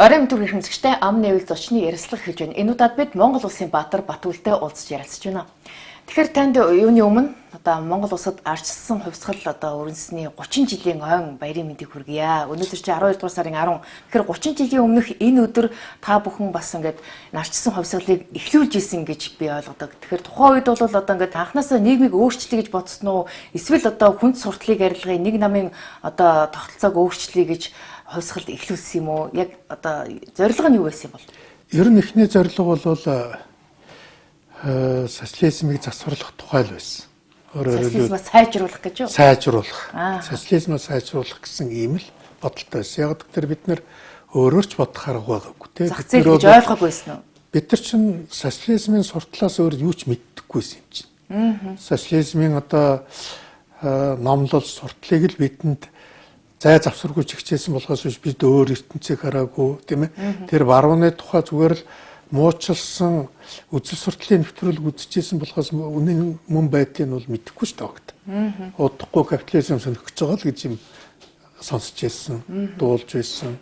Оройн мэндийн хэмжигчтэй ам нээвэл зочны ярилцлага хийж байна. Энэ удаад бид Монгол улсын Баатар Баат-Үүлтэй уулзч ярилцж байна. Тэгэхээр танд юуны өмнө Монгол улсад арчилсан хувьсгал өрнөсний 30 жилийн ойн баярын мэндийг хүргье. Өнөөдөр чи 12 дугаар сарын 10. Тэгэхээр 30 жилийн өмнөх энэ өдөр та бүхэн бас ингээд арчилсан хувьсгалыг эхлүүлж исэн гэж би ойлгодог. Тэгэхээр тухайн үед бол ингээд анхнаасаа нийгмийг өөрчлөе гэж бодсон уу? Эсвэл хүнд сурталыг арилгахыг нэг намын тогтолцоог өөрчлөе гэж хувьсгалд эхлүүлсэн юм уу? Яг зорилго нь юу байсан юм бол? Ер нь эхний зорилго бол социализмыг засварлах тухай л байсан. Социализмыг сайжруулах гэж юу? Сайжруулах. Социализмыг сайжруулах гэсэн ийм л бодолтой байсан. Яг тэгэхээр бид нэр өөрөөр ч бодох арга байгаагүй те. Зах зээл гэж ойлгоогүй байсан уу? Бид нар чинь социализмын сурталаас өөр юу ч мэддэггүйсэн юм чинь. Социализмын номлол сурталыг л бидэнд зай завсаргүй чигчээсэн болохоос бид өөр ертөнцийг хараагүй тийм ээ. Тэр барууны тухай зүгээр л муучлсан үзэл суртлын нэвтрүүлэг үзчихсэн болохоос үнэн мөн байдлыг нь бол мэдэхгүй шүү дээ. Удахгүй капитализм сонирхож байгаа л гэж юм сонсч байсан, дуулж байсан.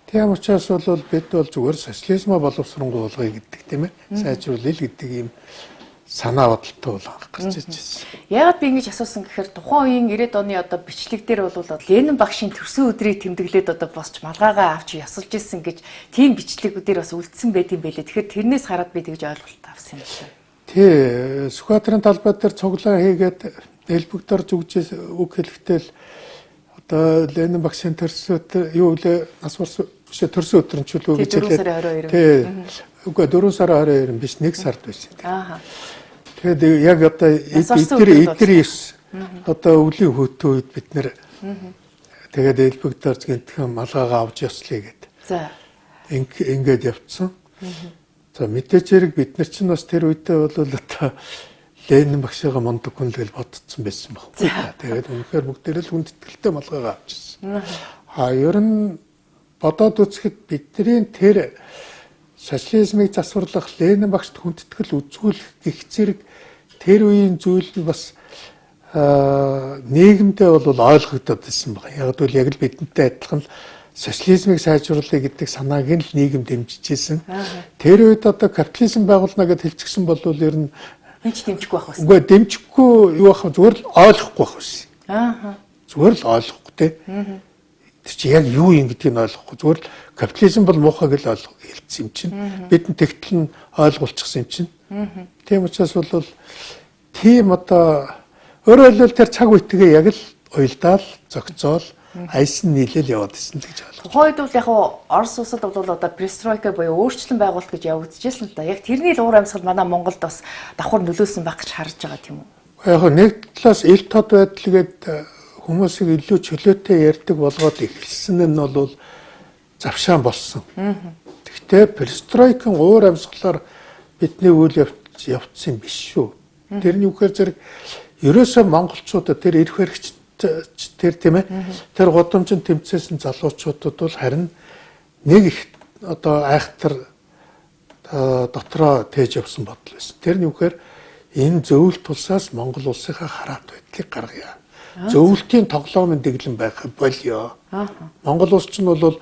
Тийм учраас бол бид бол зүгээр социализмаа боловсронгуулгыг гэдэг тийм ээ. Сайжруулъя л гэдэг юм санаа бодолтой бол анх гарч ирж байсан. Яагаад би ингэж асуусан гэхээр тухайн үеийн 90-ад оны бичлэг дээр бол Ленин багшийн төрсөн өдрийг тэмдэглээд босч малгайгаа авч ясалж исэн гэж тийм бичлэгүүдээр бас үлдсэн байдсан байлээ. Тэгэхээр тэрнээс хараад би тэгж ойлголт авсан юм байна. Тий, Сүхбаатарын талбай дээр цуглаан хийгээд элбэгдэр зүгжээс үг хэлэхдээ л Ленин багшийн төрсөн юу вэ? Нас барсан төрсөн өдөр нь ч үлээ гэж хэлээд. Тий. Үгүй 4 сарын 22 биш 1 сард байсан. Тэгээд яг эдгээр 9 өвлийн хөтөө үед бид нэр тэгээд элбэгдэр гинтхэн малгайгаа авч явслаа гэд. За. Ингээд явцсан. За мэдээж хэрэг бид нар чинь бас тэр үедээ бол Ленин багшигаа мундаг хүн л гэж бодсон байсан байхгүй. Тэгээд үнэхээр бүгдээрээ л хүндэтгэлтэй малгайгаа авчихсан. Ер нь бодоод үзэхэд бидний тэр социализмыг засварлах Ленин багшд хүндэтгэл үзүүлэх гэх зэрэг тэр үеийн зүйл нь бас нийгэмдээ бол ойлгогдоод байсан байна. Яг л бидэнтэй адилхан социализмыг сайжруулах гэдэг санааг нь нийгэм дэмжижсэн. Тэр үед капитализм байгуулна гэж хэлчихсэн бол ер нь ч дэмжихгүй байх байсан. Үгүй дэмжихгүй юу байх вэ? Зүгээр л ойлгохгүй байх байсан. Зүгээр л ойлгохгүй те. Тэр чи яг юу юм гэдгийг ойлгохгүй. Зүгээр л капитализм бол муухай гэж хэлсэн юм чинь. Бидэнд тэгтэл нь ойлгуулчихсан юм чинь. Тийм учраас бол тийм өөрөөр хэлбэл тэр цаг үетэйгээ яг л уялдаал, зохицоол, айсан нийлэл яваад ирсэн л гэж ойлгоо. Тухайд бол яг Орос улсад бол перестройка буюу өөрчлөлт байгуулалт гэж явагдчихсан л да. Яг тэрний л уур амьсгал манай Монголд бас давхар нөлөөсөн байх гэж харж байгаа тийм үү? Яг нэг талаас ил тод байдлгээд хүмүүсийг илүү чөлөөтэй ярьдаг болгоод эхэлсэн нь бол завшаан болсон. Гэхдээ перестройкын уур амьсгалаар бидний үйл явцсан биш шүү. Тэрний үхээр зэрэг ерөөсөө монголчуудад тэр эрх баригч тэр тийм ээ тэр годомжин тэмцээсэн залуучуудад бол харин нэг их айхтар дотроо тээж явсан бодол байсан. Тэрний үхээр энэ зөвлөлт тулсаас Монгол улсынхаа хараат байдлыг гаргая. Зөвлөлтийн тоглоомын дэглэн байх болёо. Монгол улс чинь бол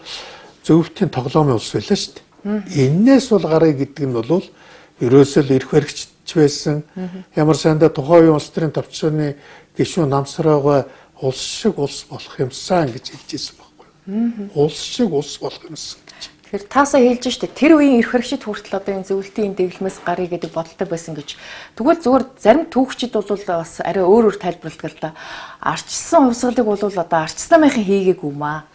зөвлөлтийн тоглоомын улс байлаа шүү дээ. Эннээс бол гарыг гэдэг нь бол ерөөсөө л эрх баригч байсан. Ямар сандаа тухайн үеийн улс төрийн товчооны гишүүн намсраагаа улс шиг улс болох юмсан гэж хэлж ирсэн байхгүй юу? Улс шиг улс болох юмсан гэж. Тэгэхээр таасаа хэлж штэ тэр үеийн эрх баригчид хүртэл энэ зөвлөлтийн дэглэмээс гарыг гэдэг бодолтой байсан гэж. Тэгвэл зүгээр зарим түүхчид бол бас арай өөр тайлбарладаг л да. Арчилсан хувьсгалыг бол арчсан намынхан хийгээгүй маа.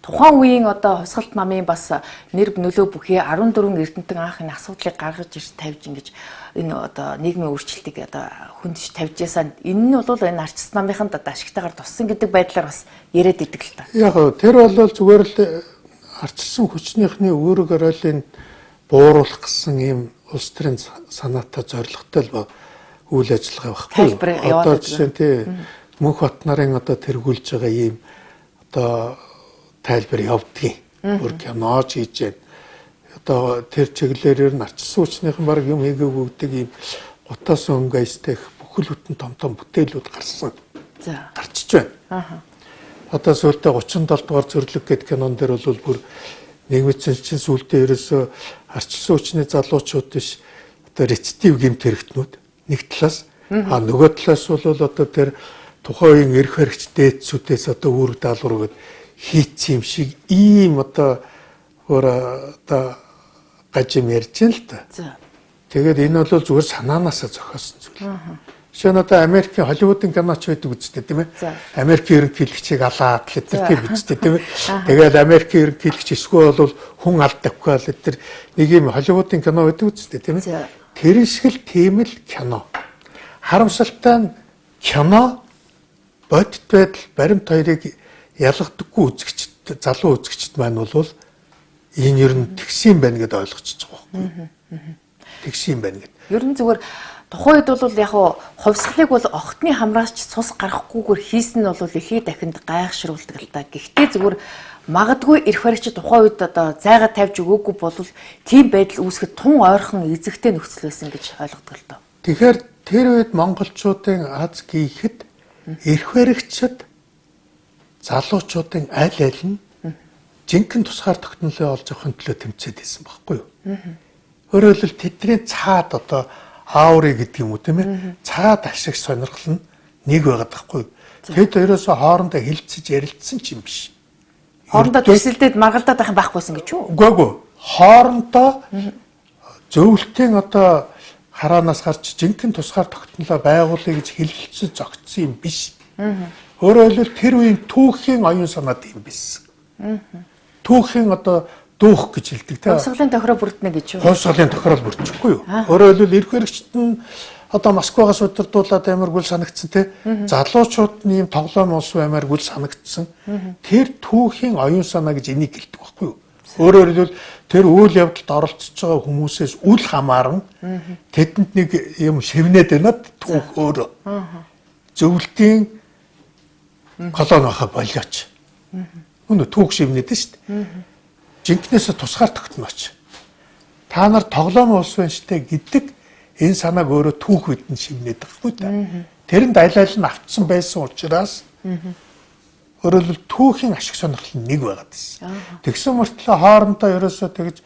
Тухайн үеийн хувьсгалт намын бас нэр нөлөө бүхий 14 эрдэмтэн анх энэ асуудлыг гаргаж ирж тавьж ингэж энэ нийгмийн өөрчлөлтийг хүндж тавьж ясаа энэ нь бол энэ арчилсан намынханд ашигтайгаар туссан гэдэг байдлаар бас яриад идэг л та. Яг тэр бол зүгээр л арчилсан хүчнийхний өөрөг оройлыг бууруулах гэсэн ийм улс төрийн санаатай зорилготой л үйл ажиллагаа байхгүй. Жишээ нь тий мөнх бат нарын тэргүүлж байгаа ийм тайлбар явдгийг бүр киноч хийж байна. Тэр чиглэлээр нь арчилсан хүчнийхэн баг юм хийгээгүй гэдэг ийм гутаас өнгөйстэй бүхэл бүтэн том бүтээлүүд гарсан. Гарчиж байна. Одоо сүүлдээ 37 дугаар зөвлөг гэдэг кинон дээр бол бүр Нэгмэтсэн чинь сүултээ ерөөсөө арчилсан хүчний залуучууд биш одоо рецидив гэмт хэрэгтнүүд нэг талаас нөгөө талаас бол одоо тэр тухайн үеийн эрх баригч дээдсүүдээс одоо үүрэг даалгавар гээд хийц юм шиг ийм одоо одоо гажим ярьж байна л да. Тэгээд энэ бол зүгээр санаанаасаа зохиосон зүйл. Жишээ нь одоо Америкийн Холливуудын киноч байдаг үстэй тийм ээ. Америкийн ерөнхийлөгчийг алаад л тэр үстэй тийм ээ. Тэгээд Америкийн ерөнхийлөгч эсвэл бол хүн алдахгүй л тэр нэг юм Холливуудын кино байдаг үстэй тийм ээ. Тэр шиг л тийм л кино. Харамсалтай нь кино бодит байдал баримт хоёрыг ялгадаггүй үзэгчд залуу үзэгчд маань бол энэ ер нь тэгсэн байна гэдээ ойлгочихж байгаа байхгүй. Тэгсэн байна гэд. Ер нь зүгээр тухайн үед бол яг хувьсгалыг бол огтны хамраач цус гарахгүйгээр хийсэн нь бол эхий дахинд гайхшруулдаг л та. Гэхдээ зүгээр магадгүй эрх баригч тухайн үед одоо зайгаа тавьж өгөөгүй бол тийм байдал үүсгэхэд тун ойрхон эзэгтэй нөхцөл байсан гэж ойлгодог л доо. Тэгэхээр тэр үед монголчуудын аз гийхэд эрх баригчид залуучуудын аль аль нь жинхэнэ тусгаар тогтнолоо олж авахын төлөө тэмцээд байсан байхгүй юу? Өөрөөр хэлбэл тэдний цаад одоо ауры гэдэг юм уу тийм ээ? Цаад ашиг сонирхол нь нэг байгаад байхгүй юу? Тэд хоёроосоо хоорондоо хилцэж ярилцсан ч юм биш. Хоорондоо төсөлдөд маргалдаад байх юм байхгүйсэн гэж юу? Үгүй хоорондоо зөвлөлтийн одоо хараанаас гарч жинхэнэ тусгаар тогтнолоо байгуулъя гэж хэлэлцэж зогтсон юм биш. Өөрөөр хэлбэл тэр үеийн түүхийн оюун санаа тийм байсан. Түүхийн одоо дуух гэж хэлдэг тийм. Хувьсгалын тохироо бүрднэ гэж юу? Хувьсгалын тохирол бүрдэхгүй юу? Өөрөөр хэлбэл эрх баригчид нь одоо Москвагаас удирдуулаад амар гүйл санагдсан тийм. Залуучууд нь ийм тоглоом улс амар гүйл санагдсан. Тэр түүхийн оюун санаа гэж энийг хэлдэг байхгүй юу? Өөрөөр хэлбэл тэр үйл явдалд оролцож байгаа хүмүүсээс үл хамааран тэдэнд нэг юм шивнээд байна түүх өөрөө. Зөвлөлтийн колон байха болооч. Өнөө түүх шивнээд нь шүү дээ. Жинкнээс тусгаар тогтнооч. Та нар тоглоом улс байна штэ гэдэг энэ санааг өөрөө түүх бидэнд шивнээд байхгүй да. Тэрэнд аль аль нь автсан байсан учраас өөрөөр хэлбэл түүхийн ашиг сонирхол нь нэг байгаад байсан. Тэгсэн мөртлөө хоорондоо ерөөсөө тэгж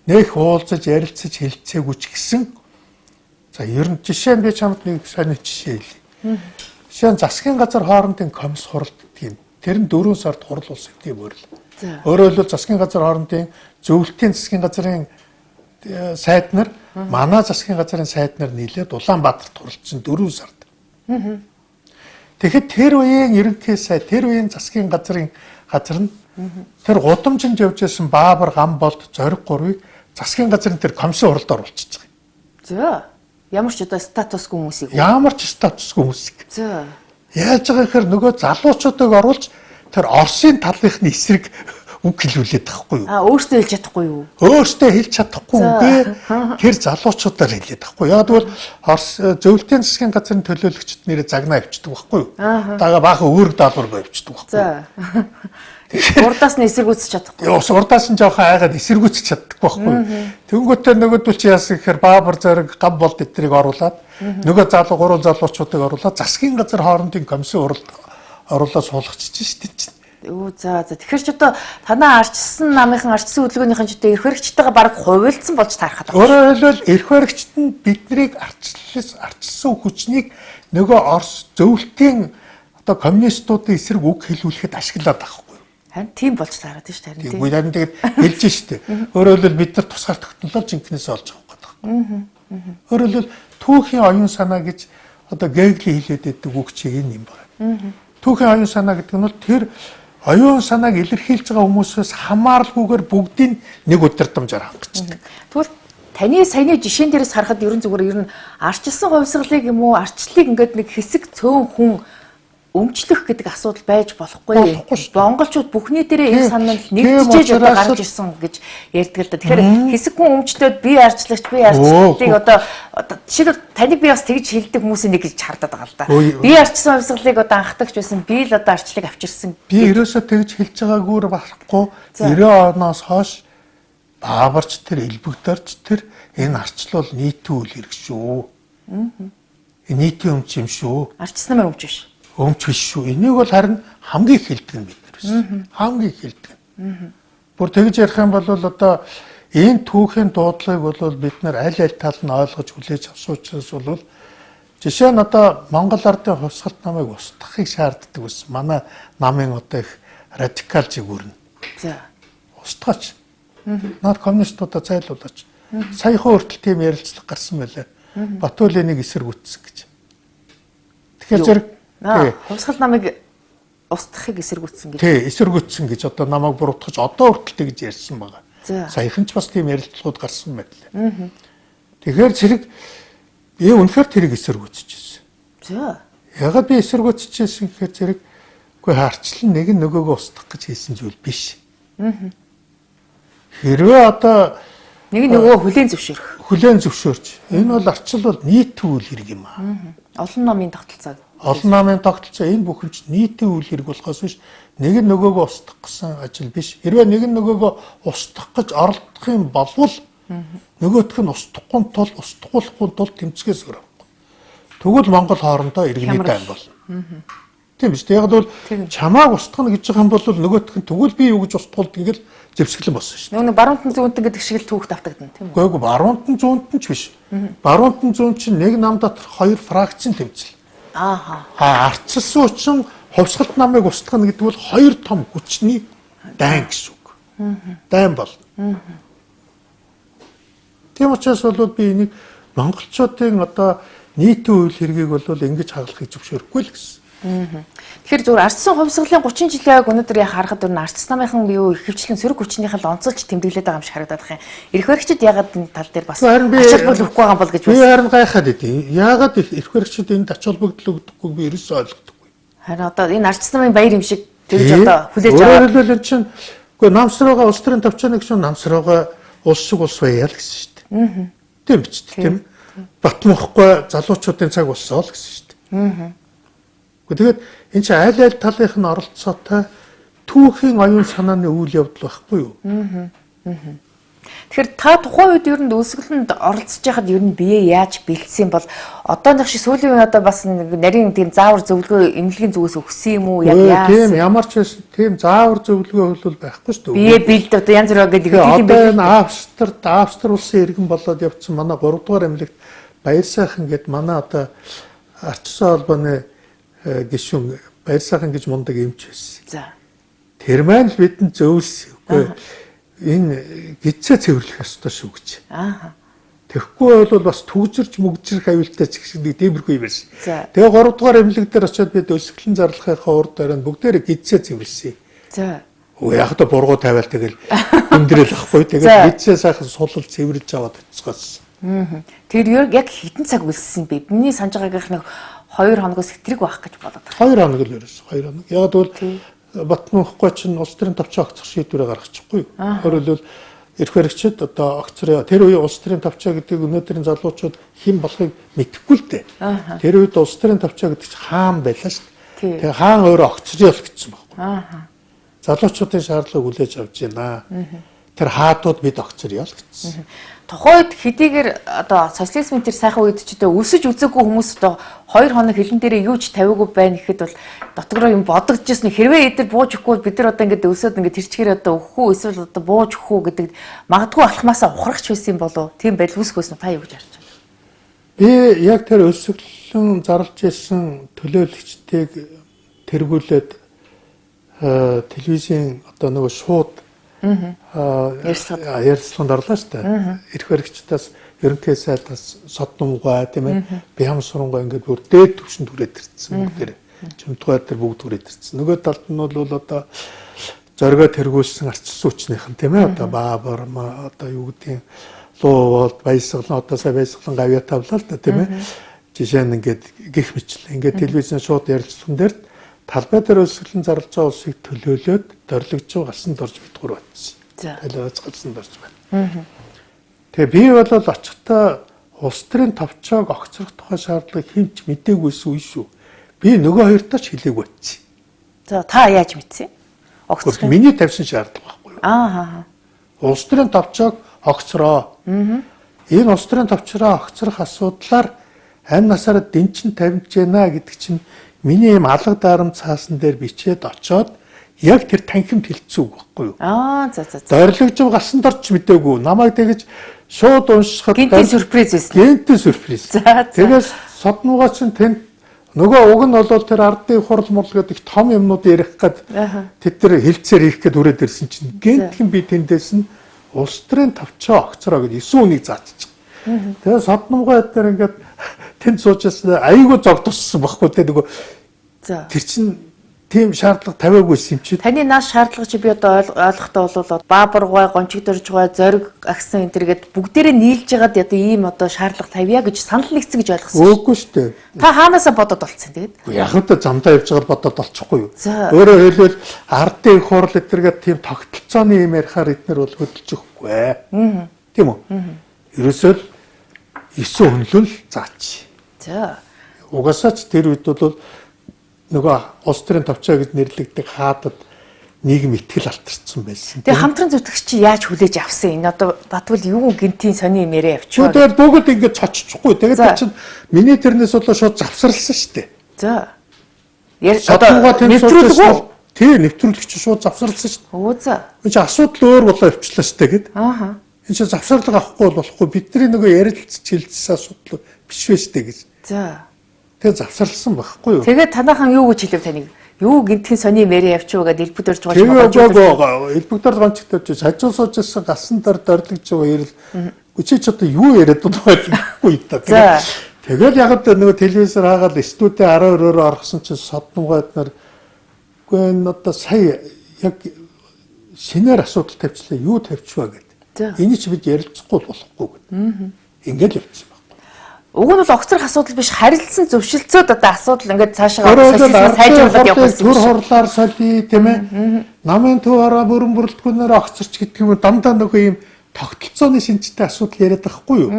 нэх уулзаж ярилцаж хэлцээгүй ч гэсэн за ер нь жишээ нь би чамд нэг сони жишээ хэлье. Жишээ нь засгийн газар хоорондын комисс хуралддаг юм. Тэр нь 4 сард хурлуулсан тийм өөр л. Өөрөөр хэлбэл засгийн газар хоорондын зөвлөлтийн засгийн газрын сайд нар манай засгийн газрын сайд нар нийлээд Улаанбаатарт хурлцсан 4 сард. Тэгэхэд тэр үеийн ерөнхий сайд, тэр үеийн засгийн газар нь тэр гудамжинд явж байсан Баатар гам болд зориг 3-ыг засгийн газрын тэр комиссын хуралд оруулчихж байгаа. За. Ямар ч одоо статусгүй хүмүүсийг. Ямар ч статусгүй хүмүүсийг. За. Яаж байгаа гэхээр нөгөө залуучуудыг оруулж тэр Оросын талынхны эсрэг үг хэлүүлээд байхгүй юу? Өөртөө хэлж чадахгүй юу? Өөртөө хэлж чадахгүй үгээ тэр залуучуудаар хэлээд байхгүй. Яг бол Орос зөвлөлтийн засгийн газрын төлөөлөгчд нэрээ загнаа авчдаг байхгүй юу? Дагаа баахан үүрэг даалгавар авчдаг байхгүй юу? Урдаас нь эсэргүүцэж чадахгүй. Урдаас нь жоохон айгаад эсэргүүцэж чаддаггүй байхгүй юу? Тэнгүүтээ нөгөөдөл чи яасан гэхээр Баатар зориг гам болд этрийг оруулаад нөгөө залуу 3 залуучуудыг оруулаад засгийн газар хоорондын комиссын оруулаад суулгачихж шít. Юу за тэгэхээр ч одоо танаа арчилсан намынхан арчилсан хөдөлгөөнийхэн ч одоо эрх баригчтайгаа баг хувилдсан болж таарах гэдэг. Өөрөөр хэлбэл эрх баригчт нь биднийг арчилсан хүчнийг нөгөө Орос зөвлөлтийн одоо коммунистуудын эсрэг үг хэлүүлэхэд ашиглаад байхгүй юу? Харин тийм болж таараад шүү дээ. Тийм үгүй харин тэгээд хэлж штэ. Өөрөөр хэлбэл бид нар тусгаар тогтнолоо жинкнээс олж авах гэдэг. Өөрөөр хэлбэл түүхийн оюун санаа гэж одоо Гегли хэлээд байдаг үг чи энэ юм байна. Түүхийн оюун санаа гэдэг нь бол тэр оюун санааг илэрхийлж байгаа хүмүүсээс хамааралгүйгээр бүгдийг нэг удирдамжаар хангацдаг. Тэгвэл таны саяны жишээн дээрээс харахад ерөн зүгээр арчилсан хувьсгалыг юм уу арчлалыг ингээд нэг хэсэг цөөн хүн өмчлөх гэдэг асуудал байж болохгүй. Монголчууд бүхний дээрээ энэ санаанд нэгдчихэж одоо гарч ирсэн гэж ярьдаг л да. Тэгэхээр хэсэг хүн өмчлөөд би арчлагч одоо жишээлбэл таныг би бас тэгж хэлдэг хүмүүсийн нэг гэж хардаад байгаа л да. Би арчсан хувьсгалыг одоо анхдагч байсан. Би л одоо арчлыг авчирсан. Би ерөөсөө тэгж хэлж байгаагүй байхгүй. 90 оноос хойш бааварч тэр элбэгдэрч тэр энэ арчлал нийтийн үйл хэрэг шүү. Нийтийн өмч юм шүү. Арчсан мөр өмч биш. Өмч биш шүү. Энийг бол харин хамгийн их хэлдэг нь бид нар байсан. Хамгийн их хэлдэг. Бүр тэгж ярих юм бол одоо энэ түүхийн дуудлагыг бол бид нар аль тал нь ойлгож хүлээж авсан учраас бол жишээ нь одоо Монгол ардын хувьсгалт намыг устгахыг шаарддаг байсан. Манай намын одоо их радикал жигүүрнэ. За. Устгаач. Наад коммунистуудаа зайлуулаач. Саяхан хүртэл тийм ярилцлага гарсан байлаа. Баатар-Үүл энийг эсэргүүцсэн гэж. Тэгэхээр зэрэг хувьсгал намыг устгахыг эсэргүүцсэн гэж. Тий, эсэргүүцсэн гэж одоо намайг буруутгаж одоо хүртэл тэгж ярьсан байгаа. Саяхан ч бас тийм ярилцлагууд гарсан байлаа. Тэгэхээр зэрэг би үнэхээр тэрийг эсэргүүцчихсэн. За. Ягаад би эсэргүүцчихсэн гэхээр зэрэг үгүй харчлан нэг нь нөгөөгөө устгах гэж хийсэн зүйл биш. Хэрвээ одоо нэг нь нөгөө хүлээн зөвшөөрч. Энэ бол арчил бол нийтийн үйл хэрэг юм аа. Олон номын тогтолцоо. Олон номын тогтолцоо энэ бүхэн ч нийтийн үйл хэрэг болохоос биш нэг нь нөгөөгөө устгах гэсэн ажил биш. Хэрвээ нэг нь нөгөөгөө устгах гэж оролдох юм болвол нөгөөх нь устгахгүй тул тэмцгээс өрөхгүй. Тэгвэл Монгол хоорондоо иргэний тайм болно. Тийм биз дээ. Яг бол чамааг устгах гэж байгаа юм бол нөгөөх нь тэгвэл би юу гэж устгуулд ингээл зэвсгэлэн болсон шүү дээ. Нөгөө баруунтан зүүнтэн гэдэг шиг л түүх давтагдана тийм үү? Үгүй баруунтан зүүнтэн ч биш. Баруунтан зүүн чинь нэг нам дотор хоёр фракцийн тэмцэл. Арчил суучин хувьсгалт намыг устгах гэдэг бол хоёр том хүчний дайн гэсэн үг. Дайн бол. Тийм учраас бол би энийг монголчуудын одоо нийтийн үйл хэргийг бол ингэж хаглахыг зөвшөөрөхгүй л гэсэн. Тэгэхээр зүгээр ардсан хувьсгалын 30 жилийн өнөөдөр харахад өөр ардс намынхан юу ихэвчлэн сөрөг хүчнийхэн л онцолж тэмдэглээд байгаа юм шиг харагдаад байна. Эрх баригчид ягаад энэ тал дээр бас ачаал өгөхгүй байгаа юм бол гэж би харин гайхаад идэв. Ягаад эрх баригчид энд ачаал бүгдэл өгдөггүй би ерөөсөө ойлгохгүй. Харин одоо энэ ардс намын баяр юм шиг тэгж одоо хүлээж аваад. Өөрөөр хэлбэл чинь үгүй намсрууга улс төрийн төвчнө гэсэн намсрууга улс шиг улс байя л гэсэн шүү дээ. Тийм биз дээ тийм. Батмахгүй залуучуудын цаг болсоо л гэсэн шүү дээ. Тэгээд энэ чинь аль талынх нь оролцоотой түүхийн оюун санааны үйл явдал байхгүй юу? Тэгэхээр та тухайн үед ер нь өсгөлөнд оролцож байхад ер нь бие яаж бэлдсэн бол одооных шиг сүүлийн үе одоо бас нарийн тийм заавар зөвлөгөө эмнэлгийн зүгээс өгсөн юм уу? Яг яасан? Тийм ямар ч байсан тийм заавар зөвлөгөө бол байхгүй шүү дээ. Бие бэлд одоо янз бүр гэдэг тийм бэлд. Одоо Австри улсын иргэн болоод явцсан манай 3 дугаар эмнэлэгт Баяр сайхан гэд манай одоо ардчсан холбооны гишүүн Баяр сайхан гэж мундаг эмч байсан. За. Тэр маань л бидэнд зөвлөсөн. Үгүй энэ гидсээ цэвэрлэх ёстой шүү гэж. Тэгэхгүй бол бас түгжирч мөгжрөх аюултай ч гэсэн нэг тиймэрхүү юм байсан. Тэгээ 3 дугаар эмнэлэг дээр очиод бид өсгөлэн зарлахынхаа урд дараа бүгдээрээ гидсээ цэвэрлсэн. За. Яг та бургуу тавиал тэгэл өндрөл ахгүй тэгэл гидсээ сайхан сулал цэвэрлж аваад оцгоос. Тэр яг хэдэн цаг үлссэн бэ? Миний санаж байгаагийнх нэг 2 хоногоос хэтрэг байх гэж бодод байна. 2 хоног л ерөөс 2 хоног. Яг бол Батмунхгүй чинь улс төрийн товчоо огцох шийдвэрээ гаргачихгүй. Өөрөлдвөл эрх баригчид одоо огцроо тэр үе улс төрийн товчоо гэдэг өнөөдрийн залуучууд хэн болохыг мэдэхгүй л дээ. Тэр үед улс төрийн товчоо гэдэг чинь хаан байлаа шүү дээ. Тэгээ хаан өөрөө огцроо л гэсэн байхгүй. Залуучуудын шаардлагыг хүлээж авч байна. Тэр хаадууд бид огцроо л гэсэн. Тухайд хэдийгээр одоо социализмын тэр сайхан үед ч одоо өсөж үзээгүй хүмүүс одоо 2 хоног хилэн дээрээ юу ч тавиагүй байна гэхэд бол дотроо юм бодогдчихсэн. Хэрвээ эдгээр бууж өгөхгүй бид нар одоо ингээд өсөөд ингээд тэрчгээр одоо өгөх үү эсвэл одоо бууж өгөх үү гэдэг магадгүй алхмаасаа ухрахч байсан болов. Тийм байдал үүсгэсэн та юу гэж харж байна? Би яг тэр өсөглөн зарлж ирсэн төлөөлөгчдийг тэргүүлээд телевизийн одоо нөгөө шууд ярилцлаганд орлоо шүү дээ. Эрх баригчдаас ерөнхий сайдаас содномгой тийм ээ бям сурангой ингээд бүр дээд түвшинд хүрээд ирсэн бүгдээр чимтгой дээр бүгд хүрээд ирсэн. Нөгөө талд нь бол одоо зоргоо тэргүүлсэн арчилсан хүчнийхэн тийм ээ одоо Баатар одоо юу гэдгийг луу бол баясгалан одоо сая баясгалан гавья тавлаа л да тийм ээ. Жишээ нь ингээд гих мэтлээ. Ингээд телевизэн шууд ярилцсан дээр талбай дээр өсгөлэн зарлж байгаа улсыг төлөөлөөд дөрвөлж галсан дорж битгүр батсан. Талбайц галсан дорж байна. Тэгээ би бол очихдоо улс төрийн товчоог огцрох тухай шаардлагыг хэмч мэдээгүйсэн үе шүү. Би нөгөө хоёртоо ч хэлээг батсан. За та яаж мэдсэн? Огцрох миний тавьсан шаардлага байхгүй юу? Улс төрийн товчоог огцроо. Энэ улс төрийн товчроо огцрох асуудлаар амь насаараа дэнчин тавьж байна гэдэг чинь миний юм алга дарам цаасан дээр бичээд очоод Яг тэр танхимд хэлцүү байхгүй юу? За. Дорилогжив галсан дорч мэдээгүй. Намайг тэгэж шууд уншихад гинтийн сюрприз байсан. Гинтийн сюрприз. Тэгээс соднуугаа чинь тэнд нөгөө уг нь бол тэр ардын хурал мурал гэдэг их том юмнууд ярих гээд тэд тэр хилцээр хийх гээд үрээд ирсэн чинь гинтхэн би тэндээс нь улс төрийн тавчаа огцроо гэж 9 үнийг заачиж. Тэгээ соднуугаа дээр ингээд тэнд суужсэн айгүй зог туссан байхгүй те нөгөө. Тэр чинь тийм шаардлага тавиагүйсэн юм чи. Таны нааш шаардлага чи би одоо ойлгохдоо бол баабаргай, гончигдоржгай, зориг агсан энэ төргээд бүгдээрээ нийлж ягаад одоо ийм одоо шаардлага тавья гэж санал нэгцэн гэж ойлгосон. Үгүй шүү дээ. Та хаанаасаа бодоод болцсон тэгээд. Яг л замдаа явж байгаа бодоод болчихгүй юу. Өөрөөр хэлбэл ардын их хурал эдэргээд тийм тогтолцооны юм ярихаар эднэр бол хөдөлж өгөхгүй. Тийм үү? Ерөөсөө 9 хөнлөл заач. Угаасаа ч тэр үед бол нөгөө улс төрийн товчоо гэж нэрлэгдэх хаадад нийгэм итгэл алтарсан байсан. Тэгээ хамтран зүтгэгч чи яаж хүлээж авсан? Энэ одоо Бат-Үүл юу гинтийн сони юм яриа явчихваа. Тэгээд бүгд ингэж цоччихгүй. Тэгээд чинь миний тэрнээс болоо шууд завсарлсан шүү дээ. Одоо нэвтрүүлэг. Тий, нэвтрүүлэг чи шууд завсарлсан шүү дээ. Энэ чи асуудал өөр болоо явчлаа шүү дээ гэд. Энэ чи завсарлага авахгүй болохгүй. Бидний нөгөө ярилцж хэлсэн асуудал биш вэ шүү дээ гэж. Тэгээ завсарлсан байхгүй юу? Тэгээд танаахан юу гэж хэлв таныг? Юу гинтхэн сони мэрэ явчихв гэдэг элбэгдэрж байгаа. Элбэгдэр гончтой ч хажуу суужсэн гасан дор дорлогч байгаа ирэл. Үчи ч одоо юу яриад байгаагүй та. Тэгээд яг нөгөө телевизээр хаагаад студид 12-өөр орсон чинь соднуугаад нар үгүй энэ одоо сая яг шинээр асуудал тавьчлаа юу тавьчихваа гэдэг. Энийг ч бид ярилцахгүй болохгүй гэдэг. Ингээд явчихсан. Уг нь бол огцрох асуудал биш харилцсан зөвшөлтсөд одоо асуудал ингээд цаашаа сайжруулаад явах гэсэн. Зүр хурлаар соли тийм ээ. Намын төвөөрөө бүрэн бүрэлдэхүүнээр огцорч гэдэг юм дандаа нөгөө юм тогтолцооны шинжтэй асуудал яриад байхгүй юу?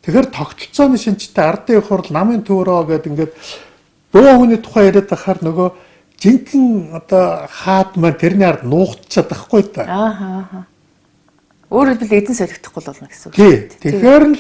Тэгэхээр тогтолцооны шинжтэй ардын их хурал намын төвөөрөө гэдэг ингээд бөө хүний тухай яриад байхаар нөгөө жинхэнэ одоо хаад маань тэрний ард нуугдчихад байхгүй та. Өөрөөр хэлбэл эзэн солигдохгүй болно гэсэн үг. Тэгэхээр л